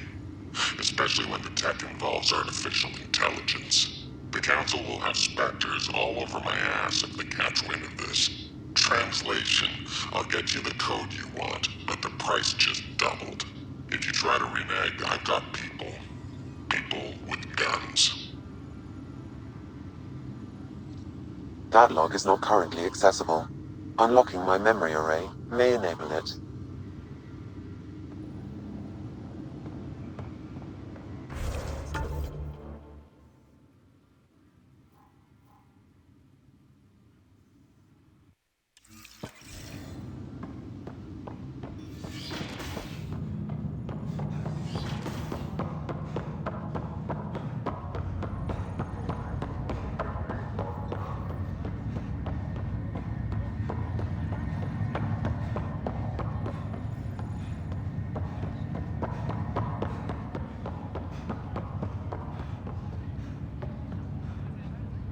Especially when the tech involves artificial intelligence. The Council will have specters all over my ass if they catch wind of this. Translation, I'll get you the code you want, but the price just doubled. If you try to renege, I've got people. People with guns. That log is not currently accessible. Unlocking my memory array may enable it.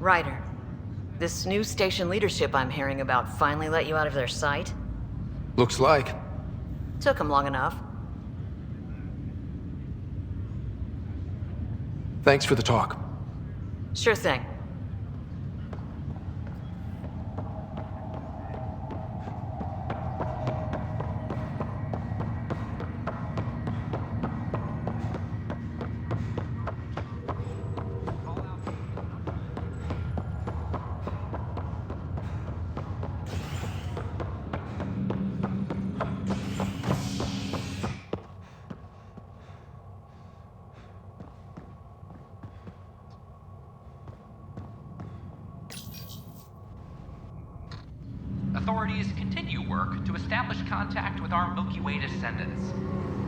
Ryder, this new station leadership I'm hearing about finally let you out of their sight? Looks like. Took them long enough. Thanks for the talk. Sure thing. Authorities continue work to establish contact with our Milky Way descendants.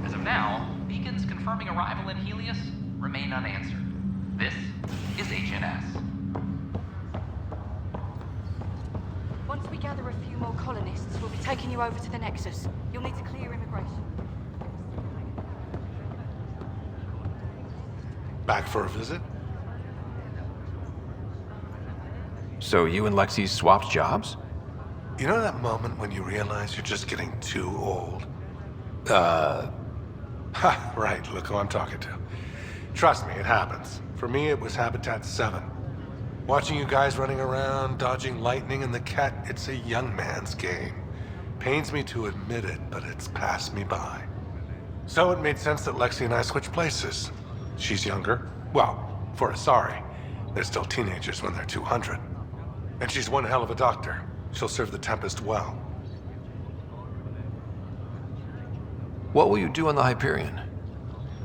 As of now, beacons confirming arrival in Helios remain unanswered. This is HNS. Once we gather a few more colonists, we'll be taking you over to the Nexus. You'll need to clear immigration. Back for a visit? So you and Lexi swapped jobs? You know that moment when you realize you're just getting too old? Right, look who I'm talking to. Trust me, it happens. For me, it was Habitat 7. Watching you guys running around, dodging lightning and the cat, it's a young man's game. Pains me to admit it, but it's passed me by. So it made sense that Lexi and I switched places. She's younger. Well, for Asari. They're still teenagers when they're 200. And she's one hell of a doctor. She'll serve the Tempest well. What will you do on the Hyperion?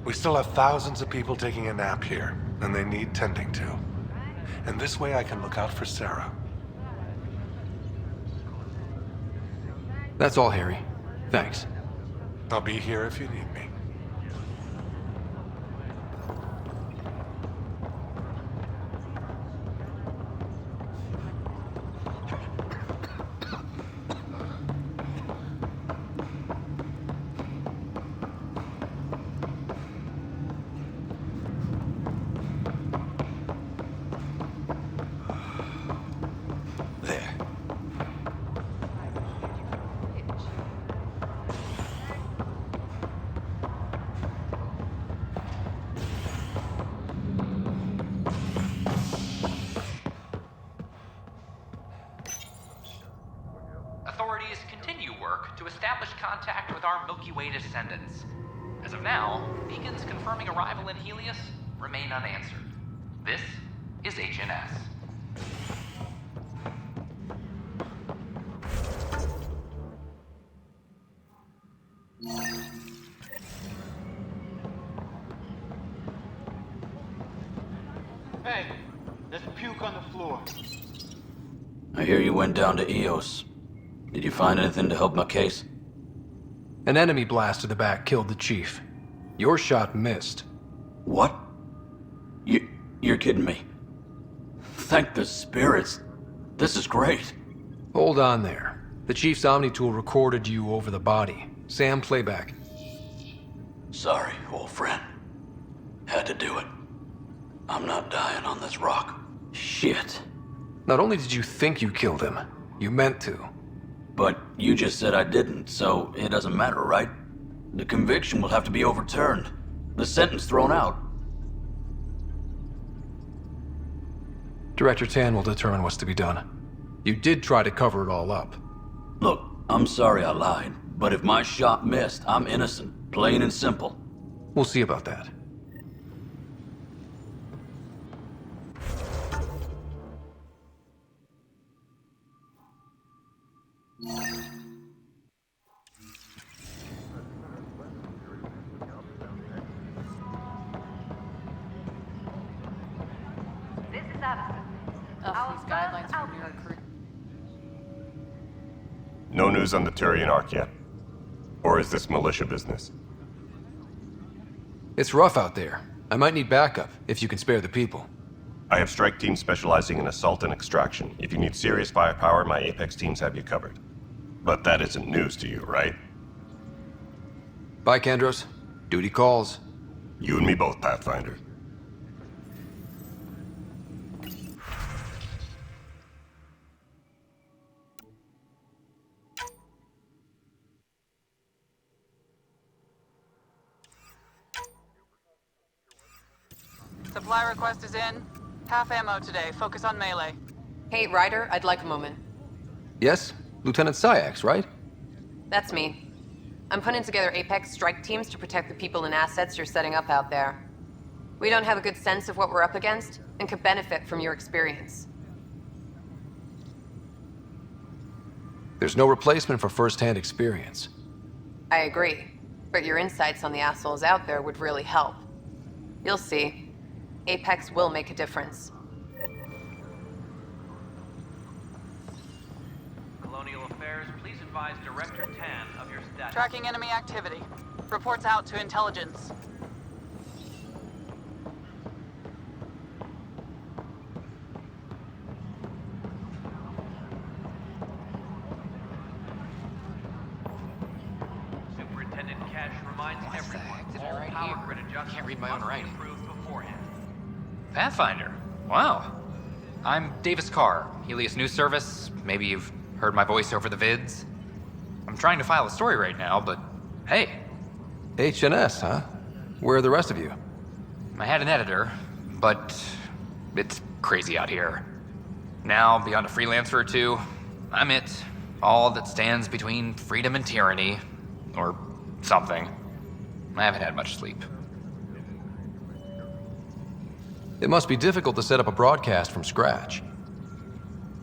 We still have thousands of people taking a nap here, and they need tending to. And this way I can look out for Sarah. That's all, Harry. Thanks. I'll be here if you need me. Authorities continue work to establish contact with our Milky Way descendants. As of now, beacons confirming arrival in Helios remain unanswered. This is HNS. Hey, there's puke on the floor. I hear you went down to Eos. Did you find anything to help my case? An enemy blast to the back killed the chief. Your shot missed. What? You're kidding me. Thank the spirits. This is great. Hold on there. The chief's Omni tool recorded you over the body. Sam, playback. Sorry, old friend. Had to do it. I'm not dying on this rock. Shit. Not only did you think you killed him, you meant to. But you just said I didn't, so it doesn't matter, right? The conviction will have to be overturned. The sentence thrown out. Director Tan will determine what's to be done. You did try to cover it all up. Look, I'm sorry I lied, but if my shot missed, I'm innocent. Plain and simple. We'll see about that. This is Addison. These guidelines for new recruit. No news on the Turian Ark yet? Or is this militia business? It's rough out there. I might need backup, if you can spare the people. I have strike teams specializing in assault and extraction. If you need serious firepower, my Apex teams have you covered. But that isn't news to you, right? Bye, Kandros. Duty calls. You and me both, Pathfinder. Supply request is in. Half ammo today. Focus on melee. Hey, Ryder, I'd like a moment. Yes? Lieutenant Syax, right? That's me. I'm putting together Apex strike teams to protect the people and assets you're setting up out there. We don't have a good sense of what we're up against, and could benefit from your experience. There's no replacement for first-hand experience. I agree, but your insights on the assholes out there would really help. You'll see. Apex will make a difference. Colonial Affairs, please advise Director Tan of your status. Tracking enemy activity. Reports out to intelligence. Superintendent Cash reminds everyone all power grid adjustments Can't read my own must be writing. approved beforehand. Pathfinder. Wow. I'm Davis Carr, Helios News Service. Maybe you've heard my voice over the vids. I'm trying to file a story right now, but hey. HNS, huh? Where are the rest of you? I had an editor, but it's crazy out here. Now, beyond a freelancer or two, I'm it. All that stands between freedom and tyranny. Or something. I haven't had much sleep. It must be difficult to set up a broadcast from scratch.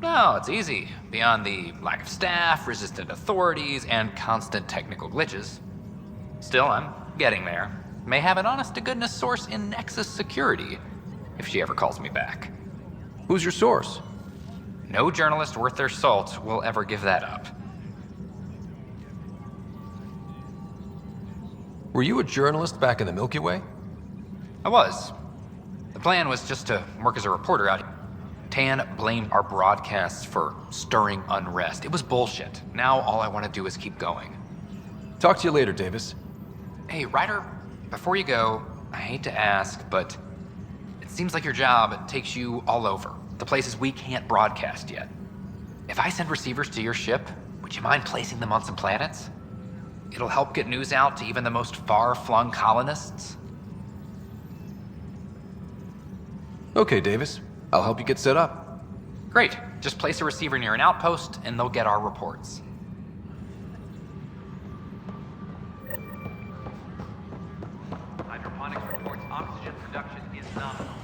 No, it's easy. Beyond the lack of staff, resistant authorities, and constant technical glitches. Still, I'm getting there. May have an honest-to-goodness source in Nexus Security, if she ever calls me back. Who's your source? No journalist worth their salt will ever give that up. Were you a journalist back in the Milky Way? I was. The plan was just to work as a reporter out here. Tan blamed our broadcasts for stirring unrest. It was bullshit. Now all I want to do is keep going. Talk to you later, Davis. Hey, Ryder, before you go, I hate to ask, but it seems like your job takes you all over. The places we can't broadcast yet. If I send receivers to your ship, would you mind placing them on some planets? It'll help get news out to even the most far-flung colonists. Okay, Davis. I'll help you get set up. Great. Just place a receiver near an outpost, and they'll get our reports. Hydroponics reports oxygen production is nominal.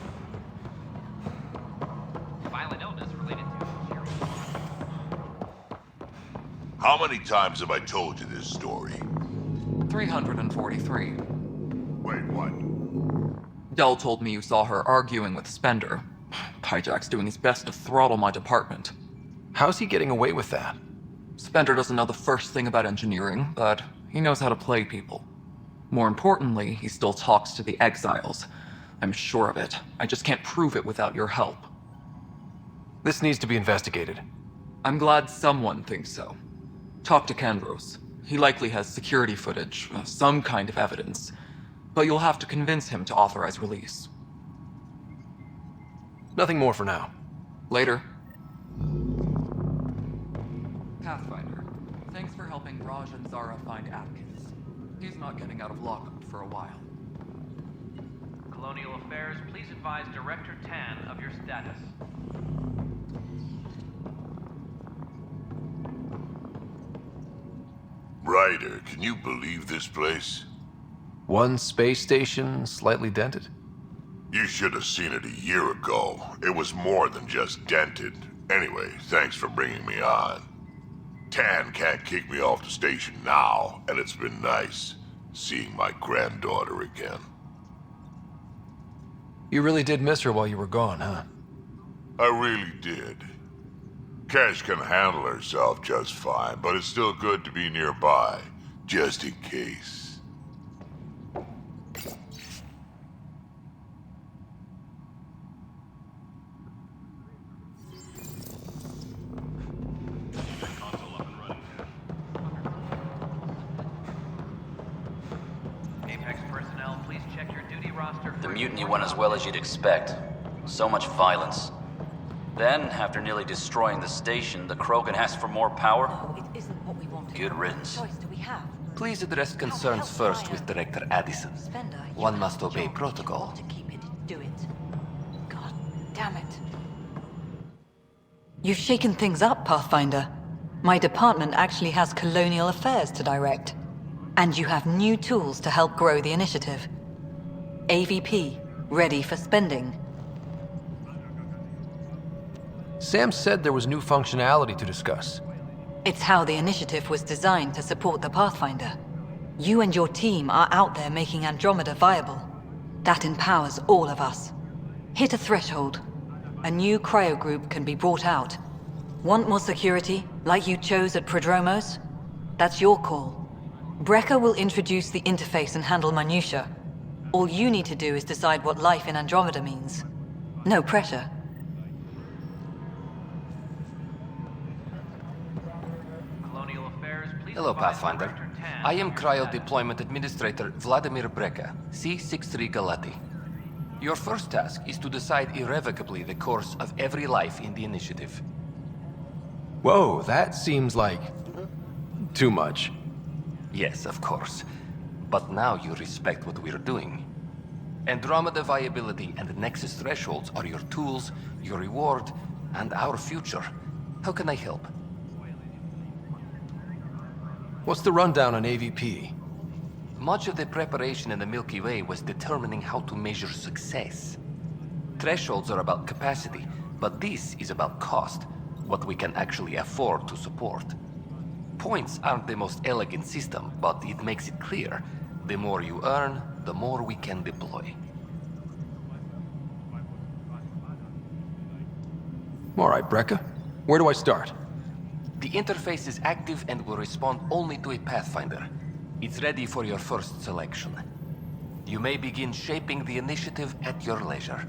Violent illness related to How many times have I told you this story? 343. Wait, what? Dell told me you saw her arguing with Spender. Pyjack's doing his best to throttle my department. How's he getting away with that? Spender doesn't know the first thing about engineering, but he knows how to play people. More importantly, he still talks to the exiles. I'm sure of it. I just can't prove it without your help. This needs to be investigated. I'm glad someone thinks so. Talk to Kandros. He likely has security footage, some kind of evidence. But you'll have to convince him to authorize release. Nothing more for now. Later. Pathfinder, thanks for helping Raj and Zara find Atkins. He's not getting out of lockup for a while. Colonial Affairs, please advise Director Tan of your status. Ryder, can you believe this place? One space station, slightly dented. You should have seen it a year ago. It was more than just dented. Anyway, thanks for bringing me on. Tan can't kick me off the station now, and it's been nice seeing my granddaughter again. You really did miss her while you were gone, huh? I really did. Cash can handle herself just fine, but it's still good to be nearby, just in case. Apex personnel, please check your duty roster. The mutiny went as well as you'd expect. So much violence. Then, after nearly destroying the station, the Krogan asked for more power. It isn't what we wanted. Good riddance. What choice do we have? Please address concerns first with Director Addison. Spender, One must obey protocol. To keep it, do it. God damn it. You've shaken things up, Pathfinder. My department actually has colonial affairs to direct. And you have new tools to help grow the initiative. AVP, ready for spending. Sam said there was new functionality to discuss. It's how the initiative was designed to support the Pathfinder. You and your team are out there making Andromeda viable. That empowers all of us. Hit a threshold. A new cryo group can be brought out. Want more security, like you chose at Prodromos? That's your call. Brecker will introduce the interface and handle minutiae. All you need to do is decide what life in Andromeda means. No pressure. Colonial Affairs, please Hello, advise Pathfinder. Director Tan I of am your Cryo status. Deployment Administrator Vladimir Breka, C-63 Galati. Your first task is to decide irrevocably the course of every life in the initiative. Whoa, that seems like... too much. Yes, of course. But now you respect what we're doing. Andromeda viability and Nexus thresholds are your tools, your reward, and our future. How can I help? What's the rundown on AVP? Much of the preparation in the Milky Way was determining how to measure success. Thresholds are about capacity, but this is about cost, what we can actually afford to support. Points aren't the most elegant system, but it makes it clear. The more you earn, the more we can deploy. All right, Brecca. Where do I start? The interface is active and will respond only to a Pathfinder. It's ready for your first selection. You may begin shaping the initiative at your leisure.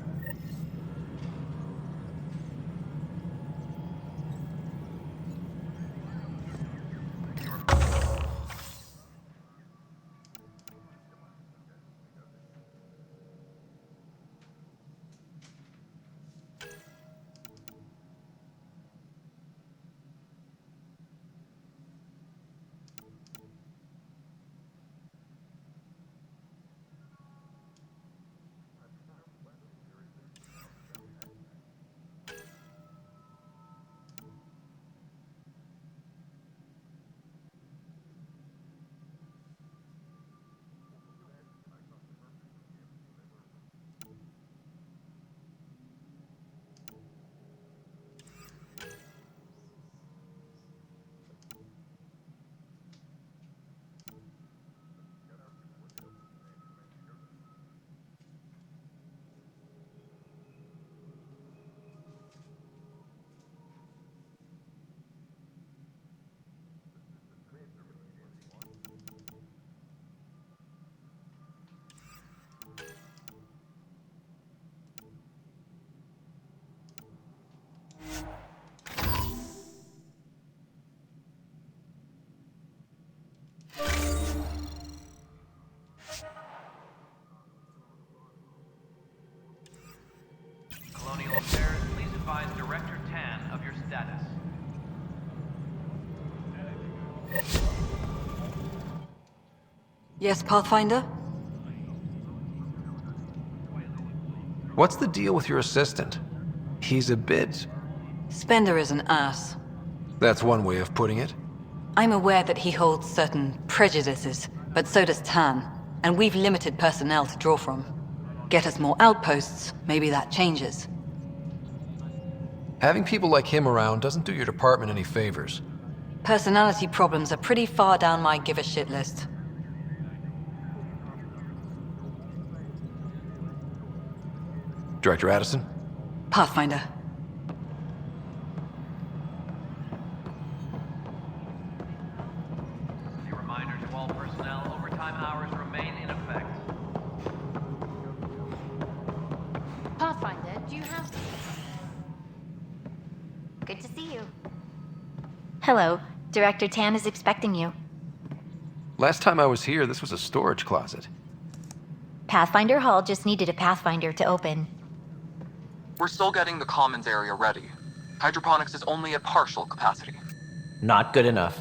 Yes, Pathfinder? What's the deal with your assistant? He's a bit... Spender is an ass. That's one way of putting it. I'm aware that he holds certain prejudices, but so does Tan, and we've limited personnel to draw from. Get us more outposts, maybe that changes. Having people like him around doesn't do your department any favors. Personality problems are pretty far down my give-a-shit list. Director Addison? Pathfinder. A reminder to all personnel, overtime hours remain in effect. Pathfinder, do you have... Good to see you. Hello. Director Tan is expecting you. Last time I was here, this was a storage closet. Pathfinder Hall just needed a Pathfinder to open. We're still getting the commons area ready. Hydroponics is only at partial capacity. Not good enough.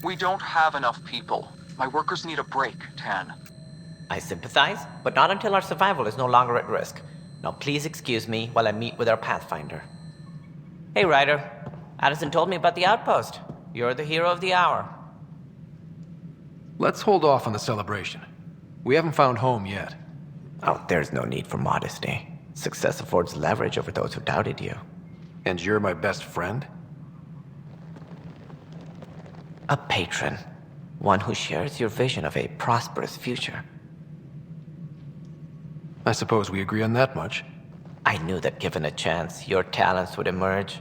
We don't have enough people. My workers need a break, Tan. I sympathize, but not until our survival is no longer at risk. Now please excuse me while I meet with our Pathfinder. Hey, Ryder. Addison told me about the outpost. You're the hero of the hour. Let's hold off on the celebration. We haven't found home yet. Oh, there's no need for modesty. Success affords leverage over those who doubted you. And you're my best friend? A patron. One who shares your vision of a prosperous future. I suppose we agree on that much. I knew that given a chance, your talents would emerge.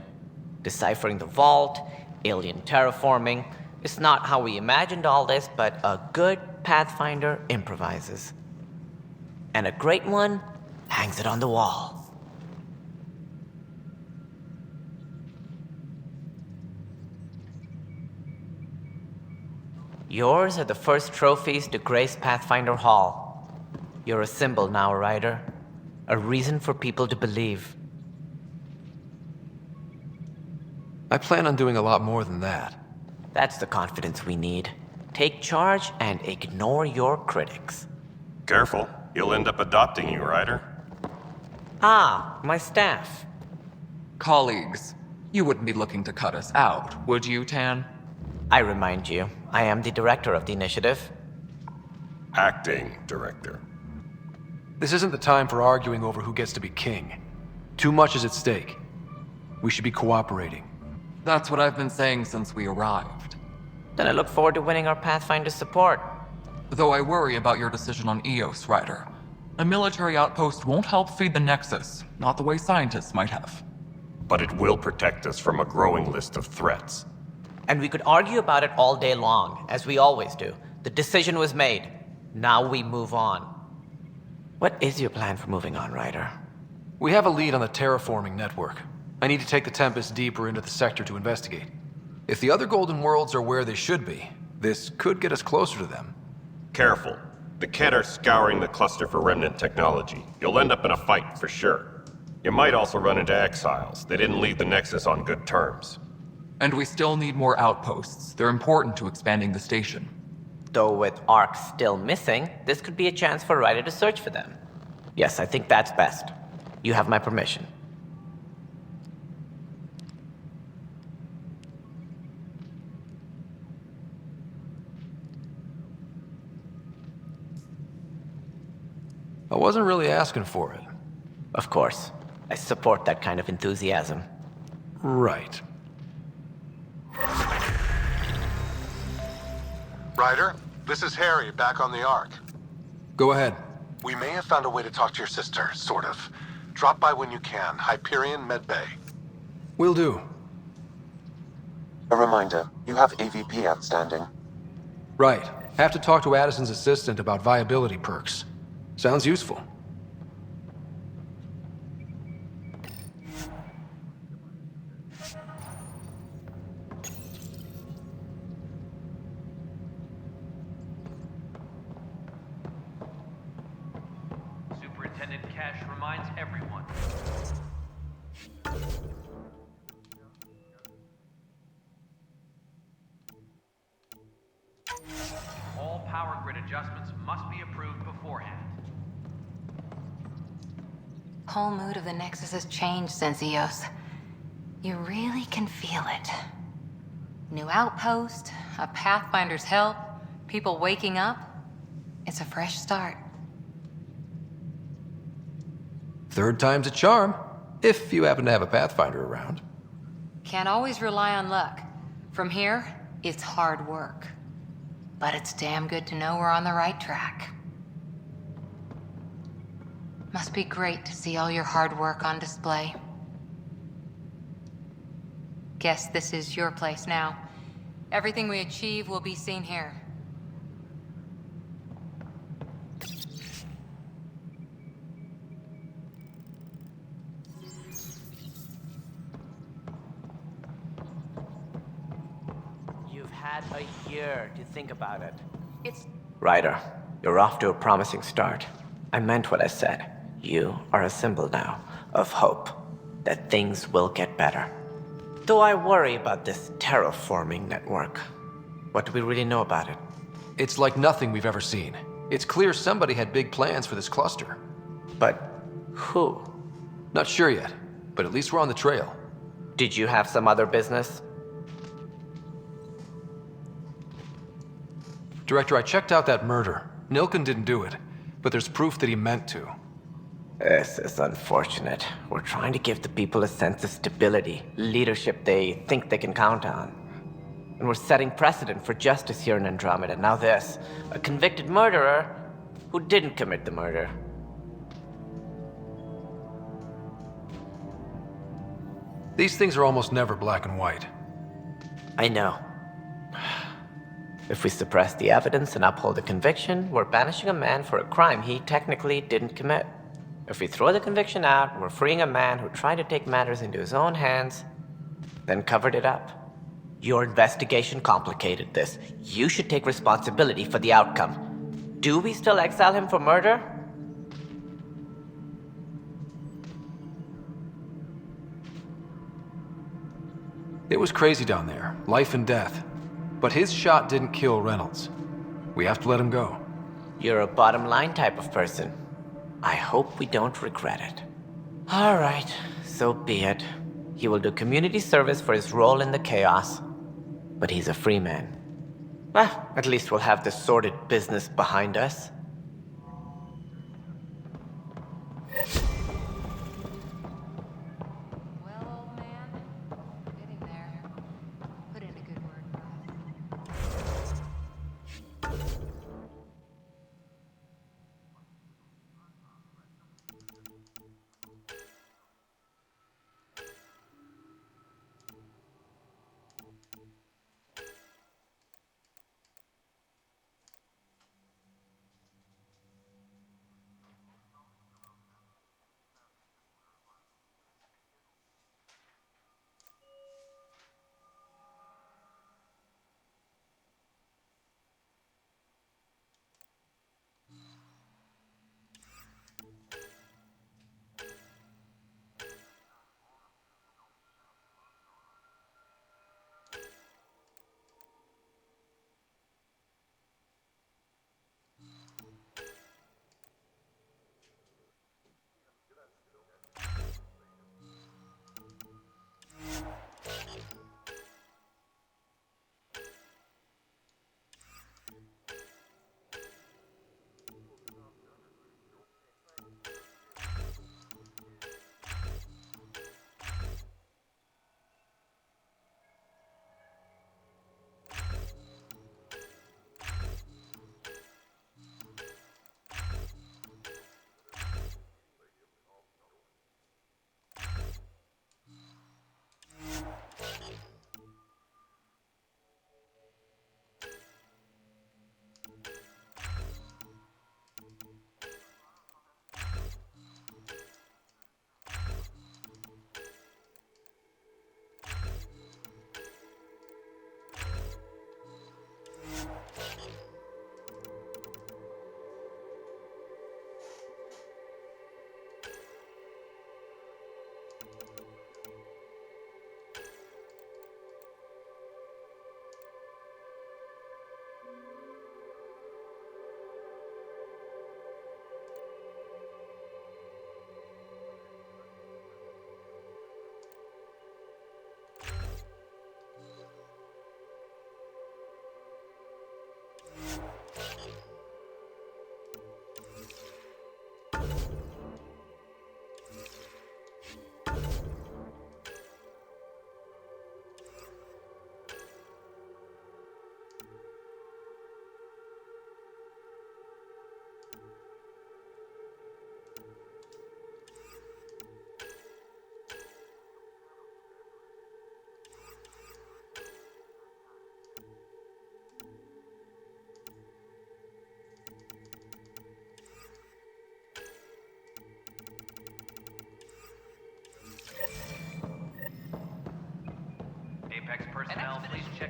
Deciphering the vault, alien terraforming. It's not how we imagined all this, but a good Pathfinder improvises. And a great one hangs it on the wall. Yours are the first trophies to grace Pathfinder Hall. You're a symbol now, Ryder. A reason for people to believe. I plan on doing a lot more than that. That's the confidence we need. Take charge and ignore your critics. Careful, you'll end up adopting you, Ryder. Ah, my staff. Colleagues, you wouldn't be looking to cut us out, would you, Tan? I remind you, I am the director of the initiative. Acting director. This isn't the time for arguing over who gets to be king. Too much is at stake. We should be cooperating. That's what I've been saying since we arrived. Then I look forward to winning our Pathfinder support. Though I worry about your decision on Eos, Ryder. A military outpost won't help feed the Nexus, not the way scientists might have. But it will protect us from a growing list of threats. And we could argue about it all day long, as we always do. The decision was made. Now we move on. What is your plan for moving on, Ryder? We have a lead on the terraforming network. I need to take the Tempest deeper into the sector to investigate. If the other Golden Worlds are where they should be, this could get us closer to them. Careful. The Kett are scouring the cluster for remnant technology. You'll end up in a fight, for sure. You might also run into exiles. They didn't leave the Nexus on good terms. And we still need more outposts. They're important to expanding the station. Though with Ark still missing, this could be a chance for Ryder to search for them. Yes, I think that's best. You have my permission. I wasn't really asking for it. Of course. I support that kind of enthusiasm. Right. Ryder, this is Harry, back on the Ark. Go ahead. We may have found a way to talk to your sister, sort of. Drop by when you can. Hyperion Medbay. Will do. A reminder, you have AVP outstanding. Right. Have to talk to Addison's assistant about viability perks. Sounds useful. Superintendent Cash reminds everyone. power grid adjustments must be approved beforehand. Whole mood of the Nexus has changed since EOS. You really can feel it. New outpost, a Pathfinder's help, people waking up. It's a fresh start. Third time's a charm, if you happen to have a Pathfinder around. Can't always rely on luck. From here, it's hard work. But it's damn good to know we're on the right track. Must be great to see all your hard work on display. Guess this is your place now. Everything we achieve will be seen here. You've had a year to think about it. It's... Ryder, you're off to a promising start. I meant what I said. You are a symbol now of hope that things will get better. Though I worry about this terraforming network. What do we really know about it? It's like nothing we've ever seen. It's clear somebody had big plans for this cluster. But who? Not sure yet, but at least we're on the trail. Did you have some other business? Director, I checked out that murder. Nilken didn't do it, but there's proof that he meant to. This is unfortunate. We're trying to give the people a sense of stability, leadership they think they can count on. And we're setting precedent for justice here in Andromeda. Now this, a convicted murderer who didn't commit the murder. These things are almost never black and white. I know. If we suppress the evidence and uphold the conviction, we're banishing a man for a crime he technically didn't commit. If we throw the conviction out, we're freeing a man who tried to take matters into his own hands, then covered it up. Your investigation complicated this. You should take responsibility for the outcome. Do we still exile him for murder? It was crazy down there, life and death. But his shot didn't kill Reynolds. We have to let him go. You're a bottom line type of person. I hope we don't regret it. All right, so be it. He will do community service for his role in the chaos. But he's a free man. Well, at least we'll have this sordid business behind us.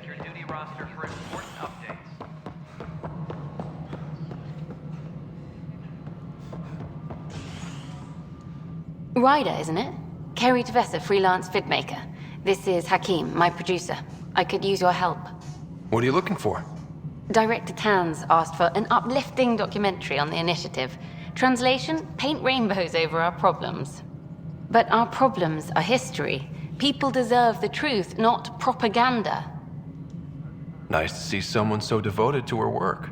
your duty roster for important updates. Ryder, isn't it? Kerry Tavessa, freelance vidmaker. This is Hakeem, my producer. I could use your help. What are you looking for? Director Tans asked for an uplifting documentary on the initiative. Translation, paint rainbows over our problems. But our problems are history. People deserve the truth, not propaganda. Nice to see someone so devoted to her work.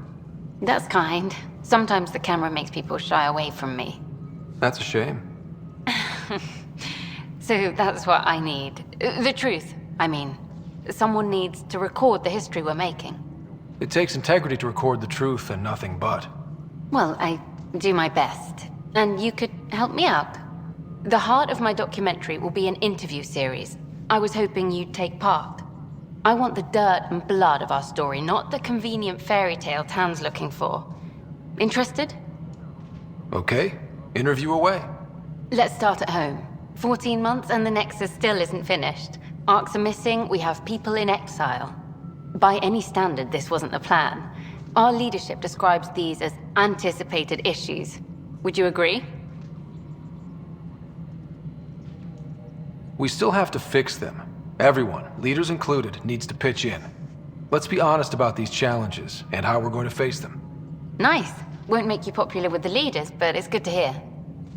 That's kind. Sometimes the camera makes people shy away from me. That's a shame. So that's what I need. The truth, I mean. Someone needs to record the history we're making. It takes integrity to record the truth and nothing but. Well, I do my best. And you could help me out. The heart of my documentary will be an interview series. I was hoping you'd take part. I want the dirt and blood of our story, not the convenient fairy tale Tan's looking for. Interested? Okay, interview away. Let's start at home. 14 months and the Nexus still isn't finished. Arcs are missing, we have people in exile. By any standard, this wasn't the plan. Our leadership describes these as anticipated issues. Would you agree? We still have to fix them. Everyone, leaders included, needs to pitch in. Let's be honest about these challenges and how we're going to face them. Nice. Won't make you popular with the leaders, but it's good to hear.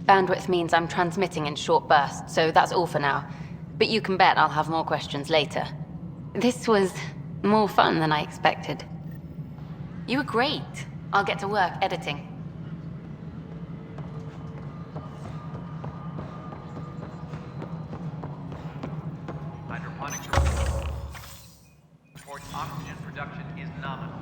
Bandwidth means I'm transmitting in short bursts, so that's all for now. But you can bet I'll have more questions later. This was more fun than I expected. You were great. I'll get to work editing. Hydroponics reports oxygen production is nominal.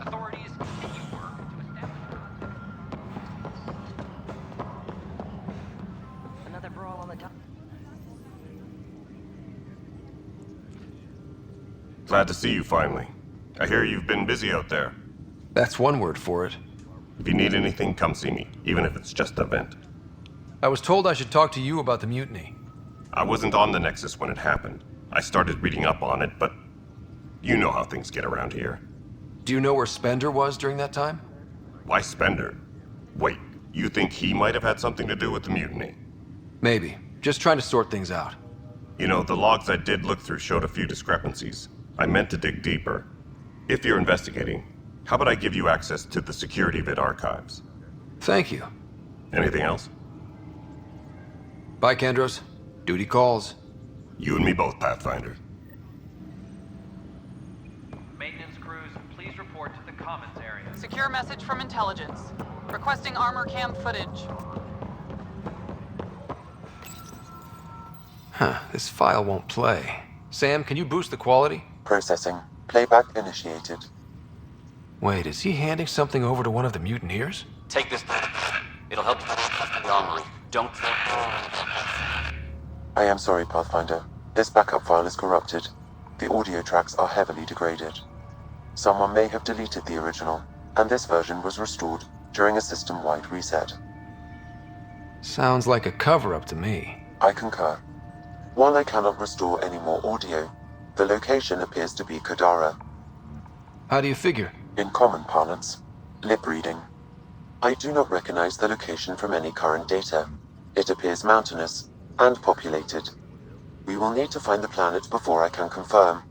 Authorities continue work to establish Another brawl on the top. Glad to see you finally. I hear you've been busy out there. That's one word for it. If you need anything, come see me, even if it's just a vent. I was told I should talk to you about the mutiny. I wasn't on the Nexus when it happened. I started reading up on it, but you know how things get around here. Do you know where Spender was during that time? Why Spender? Wait, you think he might have had something to do with the mutiny? Maybe. Just trying to sort things out. You know, the logs I did look through showed a few discrepancies. I meant to dig deeper. If you're investigating, how about I give you access to the security vid archives? Thank you. Anything else? Bye, Kandros. Duty calls. You and me both, Pathfinder. maintenance crews, please report to the commons area. Secure message from intelligence. Requesting armor cam footage. Huh, this file won't play. Sam, can you boost the quality? Processing. Playback initiated. Wait, is he handing something over to one of the mutineers? Take this. It'll help you online. Don't. I am sorry, Pathfinder. This backup file is corrupted. The audio tracks are heavily degraded. Someone may have deleted the original, and this version was restored during a system-wide reset. Sounds like a cover-up to me. I concur. While I cannot restore any more audio, the location appears to be Kadara. How do you figure? In common parlance, lip reading. I do not recognize the location from any current data. It appears mountainous and populated. We will need to find the planet before I can confirm.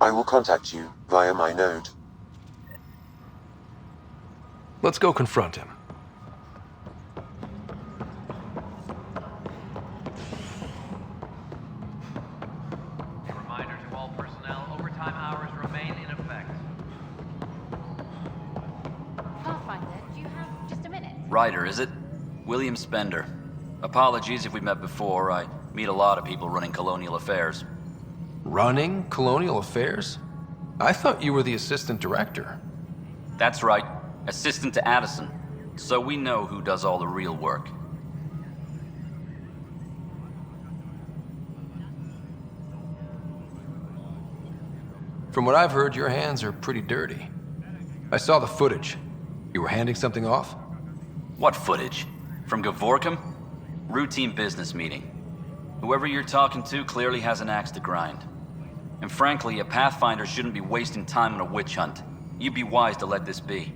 I will contact you via my node. Let's go confront him. A reminder to all personnel, overtime hours remain in effect. Pathfinder, do you have just a minute? Ryder, is it? William Spender. Apologies if we met before. I meet a lot of people running colonial affairs. Running colonial affairs? I thought you were the assistant director. That's right. Assistant to Addison. So we know who does all the real work. From what I've heard, your hands are pretty dirty. I saw the footage. You were handing something off? What footage? From Gavorkum? Routine business meeting. Whoever you're talking to clearly has an axe to grind. And frankly, a Pathfinder shouldn't be wasting time on a witch hunt. You'd be wise to let this be.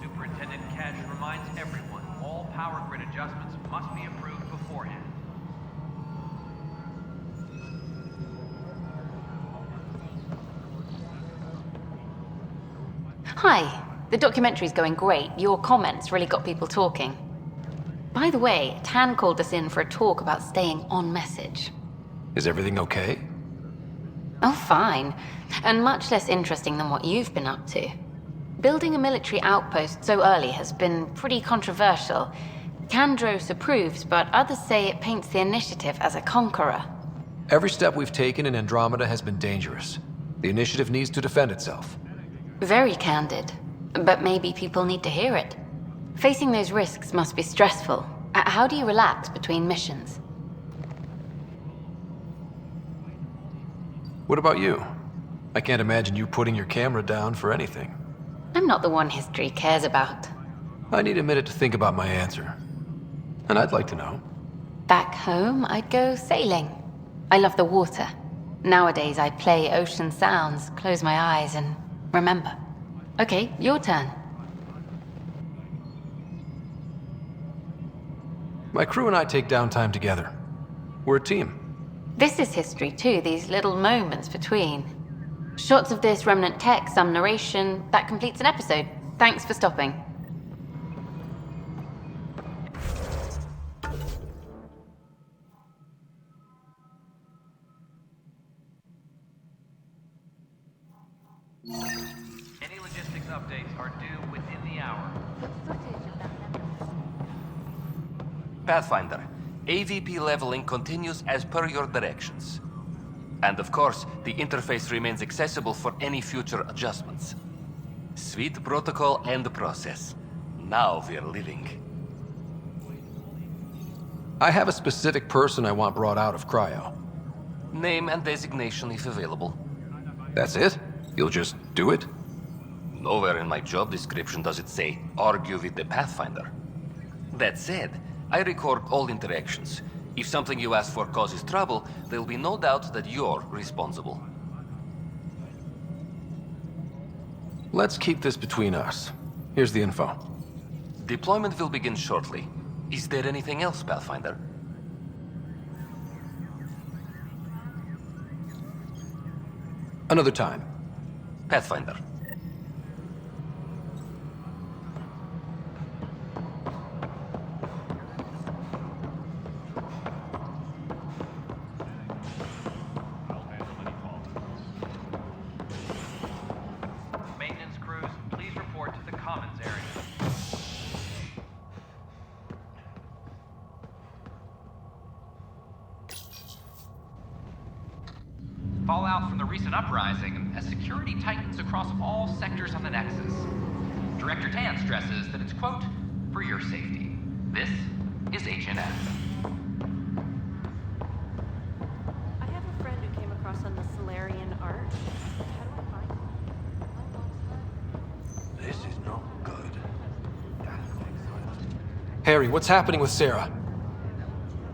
Superintendent Cash reminds everyone all power grid adjustments must be approved beforehand. Hi. The documentary's going great. Your comments really got people talking. By the way, Tan called us in for a talk about staying on message. Is everything okay? Oh, fine. And much less interesting than what you've been up to. Building a military outpost so early has been pretty controversial. Kandros approves, but others say it paints the Initiative as a conqueror. Every step we've taken in Andromeda has been dangerous. The Initiative needs to defend itself. Very candid. But maybe people need to hear it. Facing those risks must be stressful. How do you relax between missions? What about you? I can't imagine you putting your camera down for anything. I'm not the one history cares about. I need a minute to think about my answer. And I'd like to know. Back home, I'd go sailing. I love the water. Nowadays, I play ocean sounds, close my eyes, and remember. Okay, your turn. My crew and I take downtime together. We're a team. This is history too, these little moments between. Shots of this remnant tech, some narration, that completes an episode. Thanks for stopping. Any logistics updates are due within the hour. Pathfinder, AVP leveling continues as per your directions. And of course, the interface remains accessible for any future adjustments. Sweet protocol and process. Now we're living. I have a specific person I want brought out of cryo. Name and designation if available. That's it? You'll just do it? Nowhere in my job description does it say, argue with the Pathfinder. That said, I record all interactions. If something you ask for causes trouble, there'll be no doubt that you're responsible. Let's keep this between us. Here's the info. Deployment will begin shortly. Is there anything else, Pathfinder? Another time. Pathfinder. Maintenance crews, please report to the commons area. Fallout from the recent uprising as security tightens across all sectors on the Nexus. Director Tan stresses that it's, quote, for your safety. This is HNS. I have a friend who came across on the Solarian art. How do I find him? This is not good. Harry, what's happening with Sarah?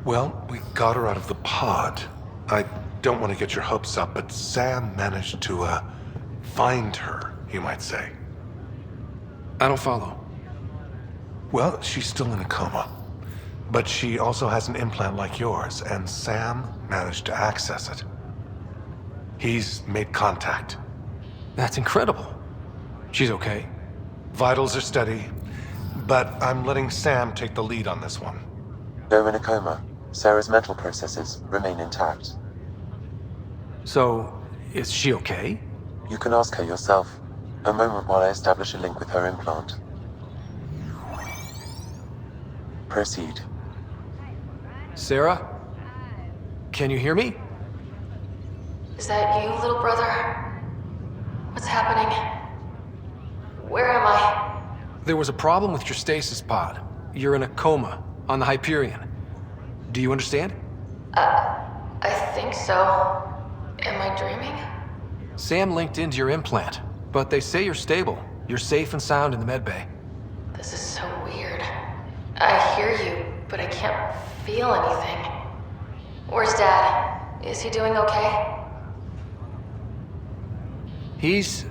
Well, we got her out of the pod. I don't want to get your hopes up, but Sam managed to, find her, you might say. I don't follow. Well, she's still in a coma. But she also has an implant like yours, and Sam managed to access it. He's made contact. That's incredible. She's okay. Vitals are steady, but I'm letting Sam take the lead on this one. Though in a coma, Sarah's mental processes remain intact. So, is she okay? You can ask her yourself. A moment while I establish a link with her implant. Proceed. Sarah? Can you hear me? Is that you, little brother? What's happening? Where am I? There was a problem with your stasis pod. You're in a coma on the Hyperion. Do you understand? I think so. Am I dreaming? Sam linked into your implant, but they say you're stable. You're safe and sound in the medbay. This is so so weird. I hear you, but I can't feel anything. Where's Dad? Is he doing okay? He's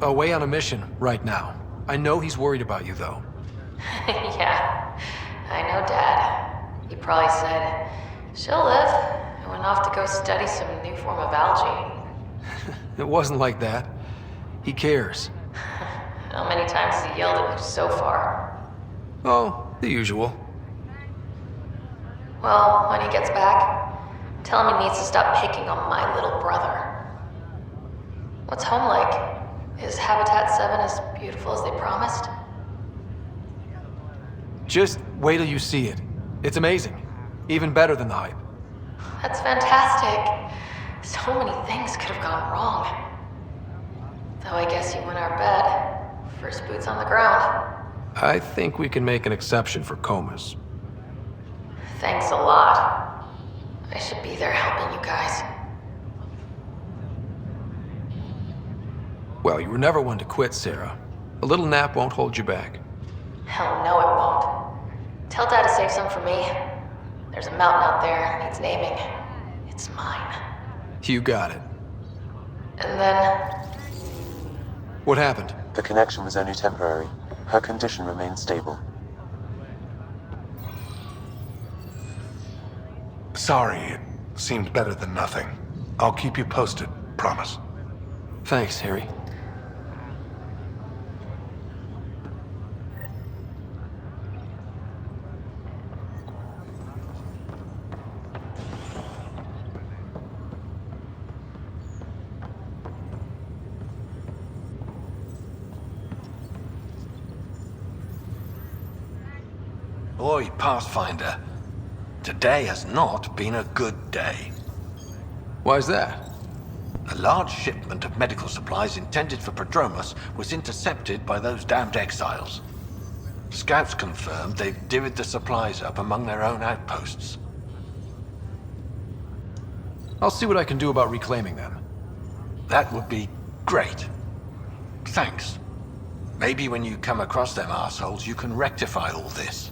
away on a mission right now. I know he's worried about you, though. Yeah, I know Dad. He probably said, she'll live, and went off to go study some new form of algae. It wasn't like that. He cares. How many times has he yelled at you so far? Oh, the usual. Well, when he gets back, tell him he needs to stop picking on my little brother. What's home like? Is Habitat 7 as beautiful as they promised? Just wait till you see it. It's amazing. Even better than the hype. That's fantastic. So many things could have gone wrong. Though I guess you win our bet. First boots on the ground. I think we can make an exception for comas. Thanks a lot. I should be there helping you guys. Well, you were never one to quit, Sarah. A little nap won't hold you back. Hell no, it won't. Tell Dad to save some for me. There's a mountain out there, needs naming. It's mine. You got it. And then... What happened? The connection was only temporary. Her condition remains stable. Sorry, it seemed better than nothing. I'll keep you posted, promise. Thanks, Harry. Boy, Pathfinder, today has not been a good day. Why's that? A large shipment of medical supplies intended for Prodromus was intercepted by those damned exiles. Scouts confirmed they've divvied the supplies up among their own outposts. I'll see what I can do about reclaiming them. That would be great. Thanks. Maybe when you come across them assholes, you can rectify all this.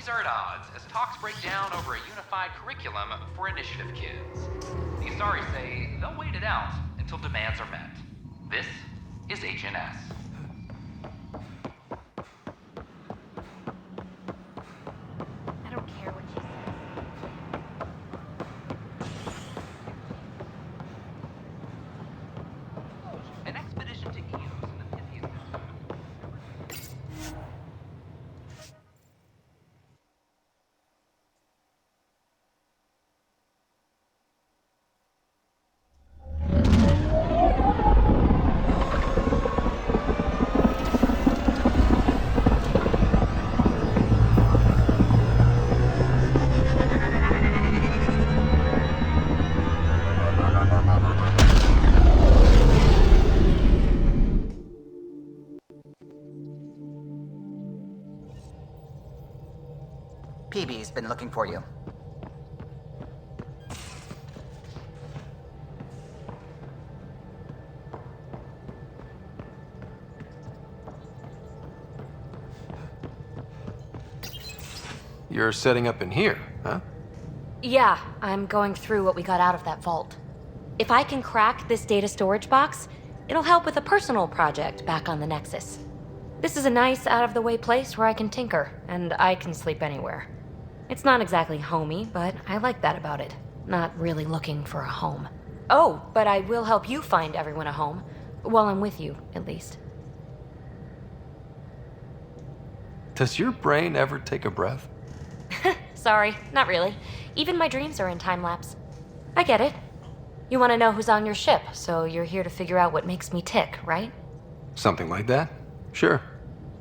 Are at odds as talks break down over a unified curriculum for initiative kids. The Asari say they'll wait it out until demands are met. This is HNS. I don't care what you say. An expedition to Eos in the Pythian. PB's been looking for you. You're setting up in here, huh? Yeah, I'm going through what we got out of that vault. If I can crack this data storage box, it'll help with a personal project back on the Nexus. This is a nice, out-of-the-way place where I can tinker, and I can sleep anywhere. It's not exactly homey, but I like that about it. Not really looking for a home. Oh, but I will help you find everyone a home. While I'm with you, at least. Does your brain ever take a breath? sorry, not really. Even my dreams are in time-lapse. I get it. You want to know who's on your ship, so you're here to figure out what makes me tick, right? Something like that? Sure.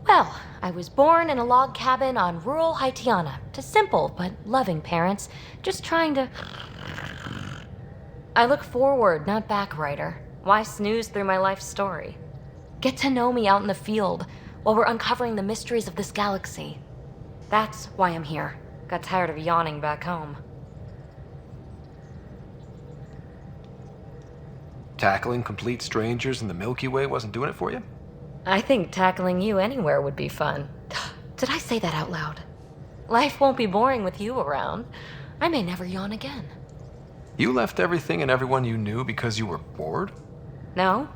Well, I was born in a log cabin on rural Haitiana to simple but loving parents, just trying to... I look forward, not back, Ryder. Why snooze through my life story? Get to know me out in the field while we're uncovering the mysteries of this galaxy. That's why I'm here. Got tired of yawning back home. Tackling complete strangers in the Milky Way wasn't doing it for you? I think tackling you anywhere would be fun. Did I say that out loud? Life won't be boring with you around. I may never yawn again. You left everything and everyone you knew because you were bored? No,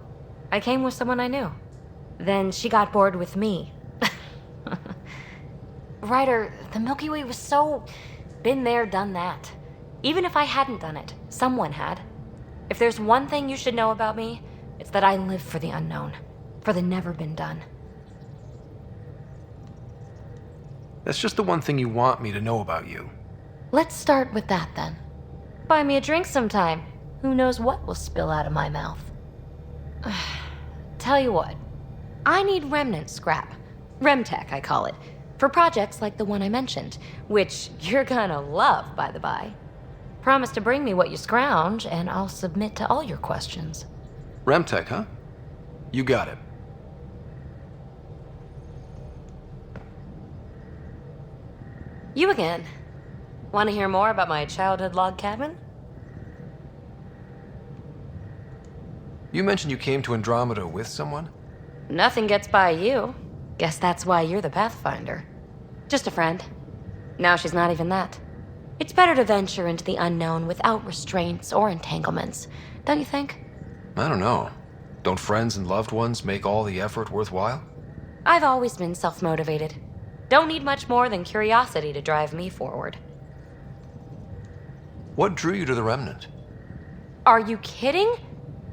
I came with someone I knew. Then she got bored with me. Ryder, the Milky Way was so... been there, done that. Even if I hadn't done it, someone had. If there's one thing you should know about me, it's that I live for the unknown. For the never been done. That's just the one thing you want me to know about you. Let's start with that then. Buy me a drink sometime. Who knows what will spill out of my mouth. Tell you what, I need remnant scrap. Remtech, I call it. For projects like the one I mentioned, which you're gonna love, by the by. Promise to bring me what you scrounge, and I'll submit to all your questions. Remtech, huh? You got it. You again. Want to hear more about my childhood log cabin? You mentioned you came to Andromeda with someone? Nothing gets by you. Guess that's why you're the Pathfinder. Just a friend. Now she's not even that. It's better to venture into the unknown without restraints or entanglements, don't you think? I don't know. Don't friends and loved ones make all the effort worthwhile? I've always been self-motivated. Don't need much more than curiosity to drive me forward. What drew you to the Remnant? Are you kidding?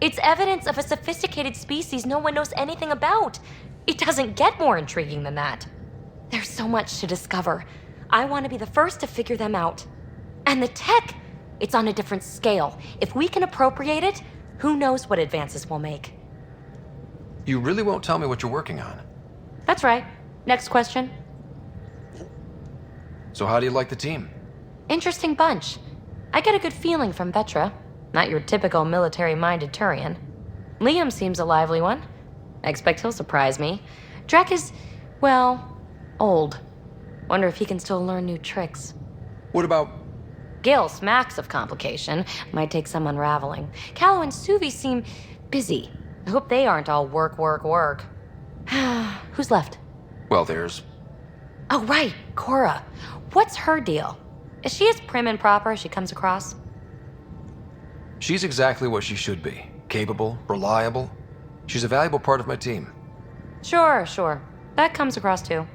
It's evidence of a sophisticated species no one knows anything about. It doesn't get more intriguing than that. There's so much to discover. I want to be the first to figure them out. And the tech, it's on a different scale. If we can appropriate it, who knows what advances we'll make. You really won't tell me what you're working on? That's right. Next question. So how do you like the team? Interesting bunch. I get a good feeling from Vetra. Not your typical military-minded Turian. Liam seems a lively one. I expect he'll surprise me. Drek is, well, old. Wonder if he can still learn new tricks. What about... Gil smacks of complication. Might take some unraveling. Callow and Suvi seem busy. I hope they aren't all work, work, work. Who's left? Well, there's... Oh, right, Cora. What's her deal? Is she as prim and proper as she comes across? She's exactly what she should be. Capable, reliable. She's a valuable part of my team. Sure. That comes across too.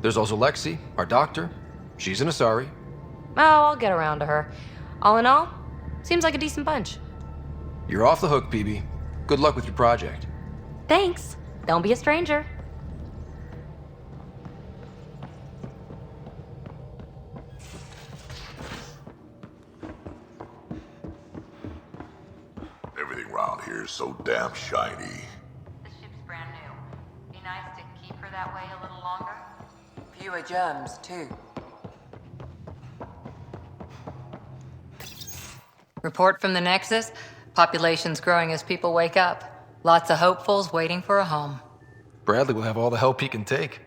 There's also Lexi, our doctor. She's an Asari. Oh, I'll get around to her. All in all, seems like a decent bunch. You're off the hook, PB. Good luck with your project. Thanks. Don't be a stranger. Everything around here is so damn shiny. The ship's brand new. Be nice to keep her that way a little longer. Fewer germs, too. Report from the Nexus. Population's growing as people wake up. Lots of hopefuls waiting for a home. Bradley will have all the help he can take.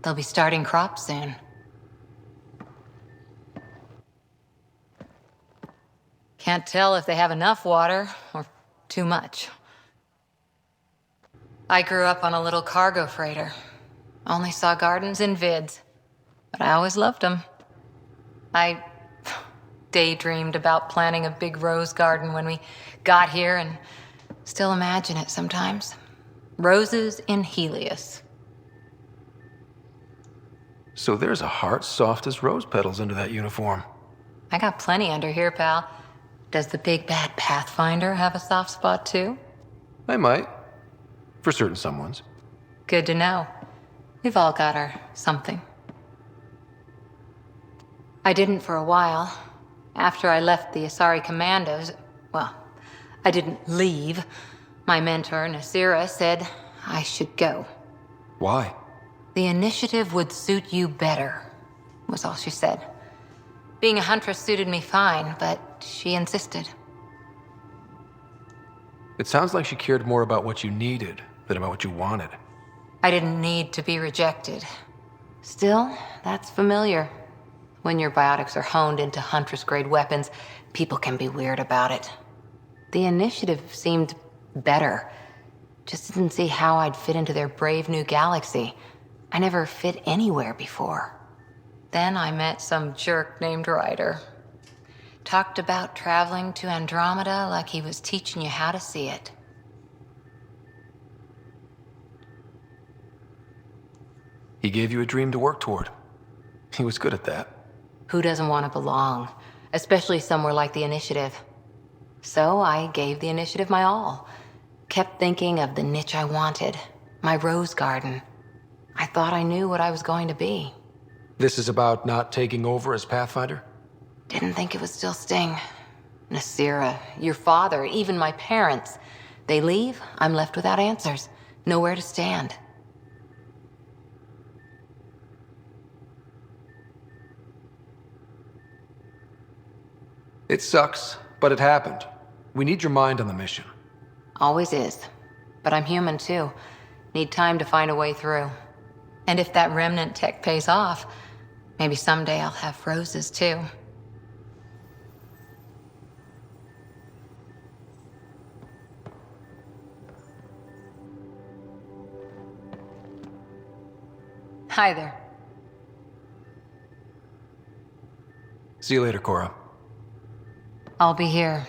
They'll be starting crops soon. Can't tell if they have enough water or too much. I grew up on a little cargo freighter. Only saw gardens in vids, but I always loved them. I daydreamed about planting a big rose garden when we got here and still imagine it sometimes. Roses in Helios. So there's a heart soft as rose petals under that uniform. I got plenty under here, pal. Does the big bad Pathfinder have a soft spot too? I might. For certain someones. Good to know. We've all got our something. I didn't for a while. After I left the Asari Commandos, well, I didn't leave. My mentor, Nasira, said I should go. Why? The initiative would suit you better, was all she said. Being a huntress suited me fine, but she insisted. It sounds like she cared more about what you needed than about what you wanted. I didn't need to be rejected. Still, that's familiar. When your biotics are honed into Huntress-grade weapons, people can be weird about it. The initiative seemed better. Just didn't see how I'd fit into their brave new galaxy. I never fit anywhere before. Then I met some jerk named Ryder. Talked about traveling to Andromeda like he was teaching you how to see it. He gave you a dream to work toward. He was good at that. Who doesn't want to belong? Especially somewhere like the Initiative. So I gave the Initiative my all. Kept thinking of the niche I wanted. My rose garden. I thought I knew what I was going to be. This is about not taking over as Pathfinder? Didn't think it would still sting. Nasira, your father, even my parents. They leave, I'm left without answers. Nowhere to stand. It sucks, but it happened. We need your mind on the mission. Always is. But I'm human too. Need time to find a way through. And if that remnant tech pays off, maybe someday I'll have roses too. Hi there. See you later, Cora. I'll be here.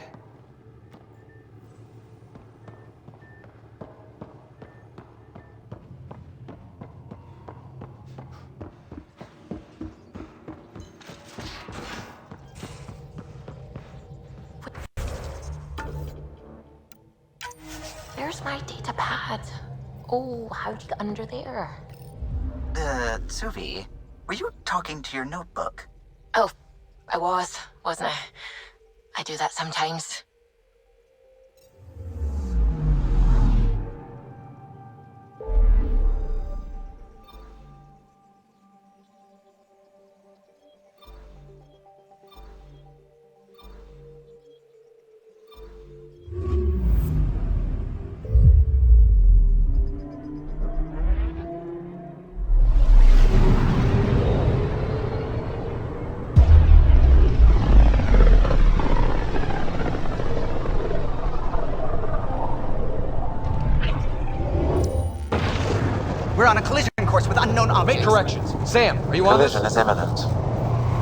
There's my data pad. Oh, how'd you get under there? Suvi, were you talking to your notebook? Oh, I wasn't I? I do that sometimes. We're on a collision course with unknown objects. Make corrections. Sam, are you on this? Collision is imminent.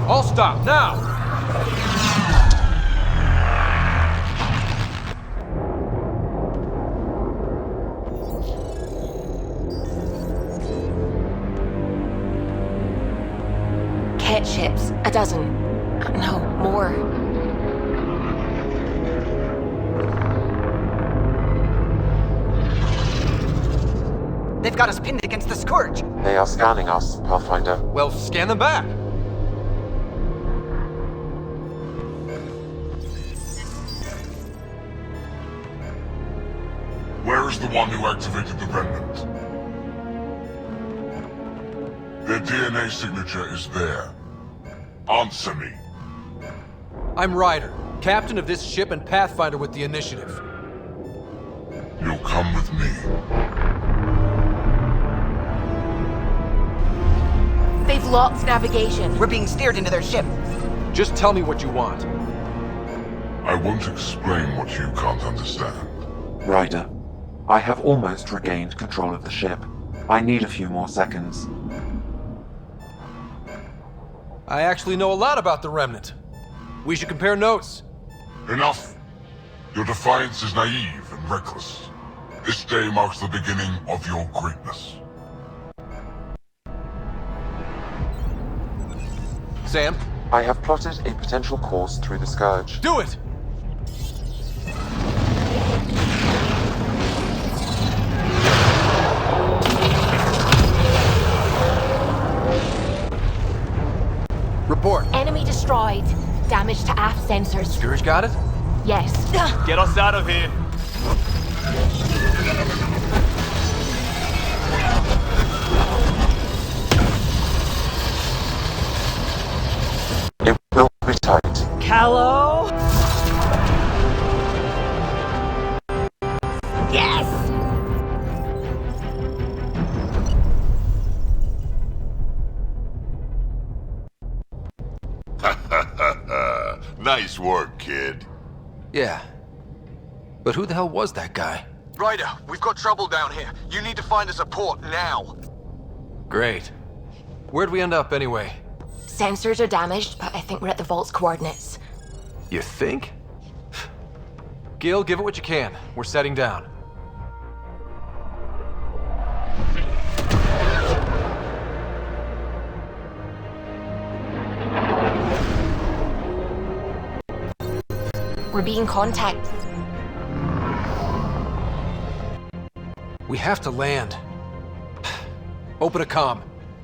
All stop, now! Cat ships, a dozen. No, more. They've got us pinned against the Scourge. They are scanning us, Pathfinder. Well, scan them back. Where is the one who activated the remnant? Their DNA signature is there. Answer me. I'm Ryder, captain of this ship and Pathfinder with the Initiative. You'll come with me. They've locked navigation. We're being steered into their ship. Just tell me what you want. I won't explain what you can't understand. Ryder, I have almost regained control of the ship. I need a few more seconds. I actually know a lot about the Remnant. We should compare notes. Enough! Your defiance is naive and reckless. This day marks the beginning of your greatness. Sam? I have plotted a potential course through the Scourge. Do it! Report. Enemy Enemy destroyed. Damage to aft sensors. Scourge got it? Yes. Get us out of here. It will be tight. Callow? Yes! Nice work, kid. Yeah. But who the hell was that guy? Ryder, we've got trouble down here. You need to find us a port now. Great. Where'd we end up anyway? Sensors are damaged, but I think we're at the vault's coordinates. You think? Gil, give it what you can. We're setting down. We're being contacted. We have to land. Open a comm.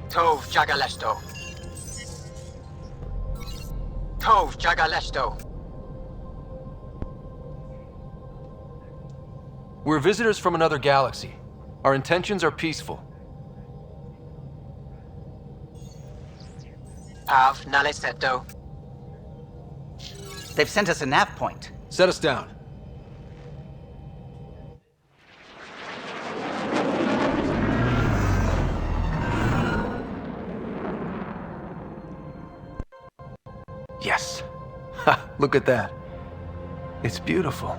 Tov Jagalesto. Tov Jagalesto. We're visitors from another galaxy. Our intentions are peaceful. Av Naleseto. They've sent us a nav point. Set us down. Yes. Ha! Look at that. It's beautiful.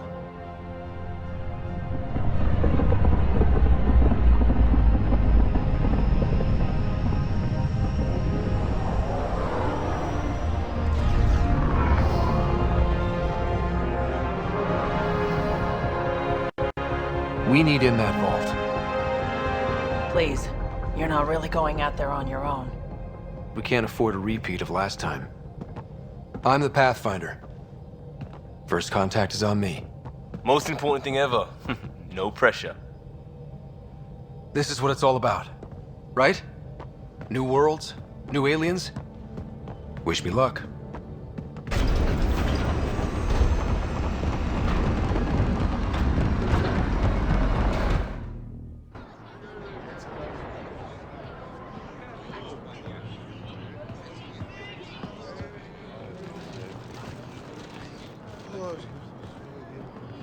We need in that vault. Please, you're not really going out there on your own. We can't afford a repeat of last time. I'm the Pathfinder. First contact is on me. Most important thing ever. No pressure. This is what it's all about, right? New worlds, new aliens. Wish me luck.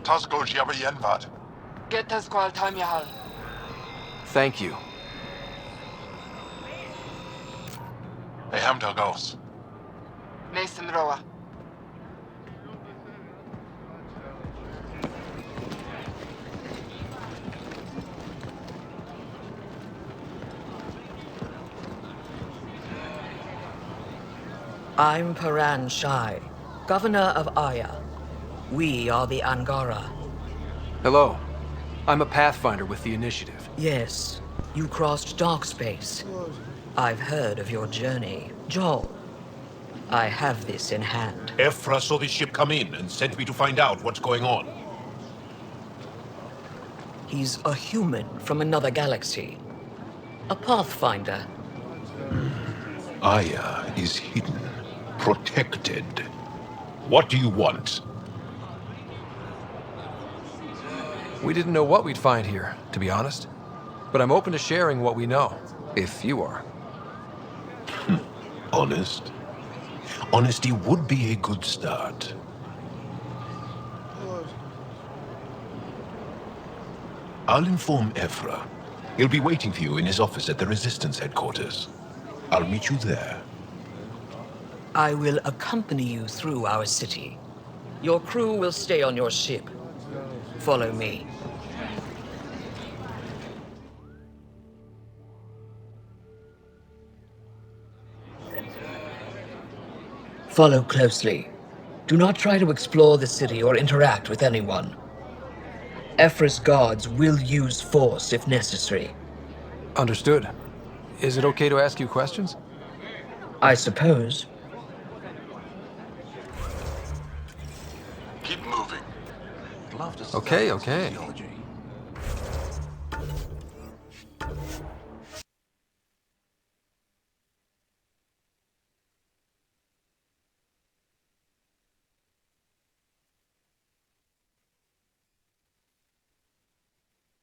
Tasco Jabba Yenvat. Get us Squall Tamyahal. Thank you. Hey, Hamdal goes. Mason Roa. I'm Paran Shai, Governor of Aya. We are the Angara. Hello. I'm a Pathfinder with the Initiative. Yes, you crossed dark space. I've heard of your journey. Joel, I have this in hand. Ephra saw the ship come in and sent me to find out what's going on. He's a human from another galaxy. A Pathfinder. Aya is hidden, protected. What do you want? We didn't know what we'd find here, to be honest. But I'm open to sharing what we know, if you are. Honest? Honesty would be a good start. I'll inform Ephra. He'll be waiting for you in his office at the Resistance headquarters. I'll meet you there. I will accompany you through our city. Your crew will stay on your ship. Follow me. Follow closely. Do not try to explore the city or interact with anyone. Ephra's guards will use force if necessary. Understood. Is it okay to ask you questions? I suppose. Keep moving. Okay, okay.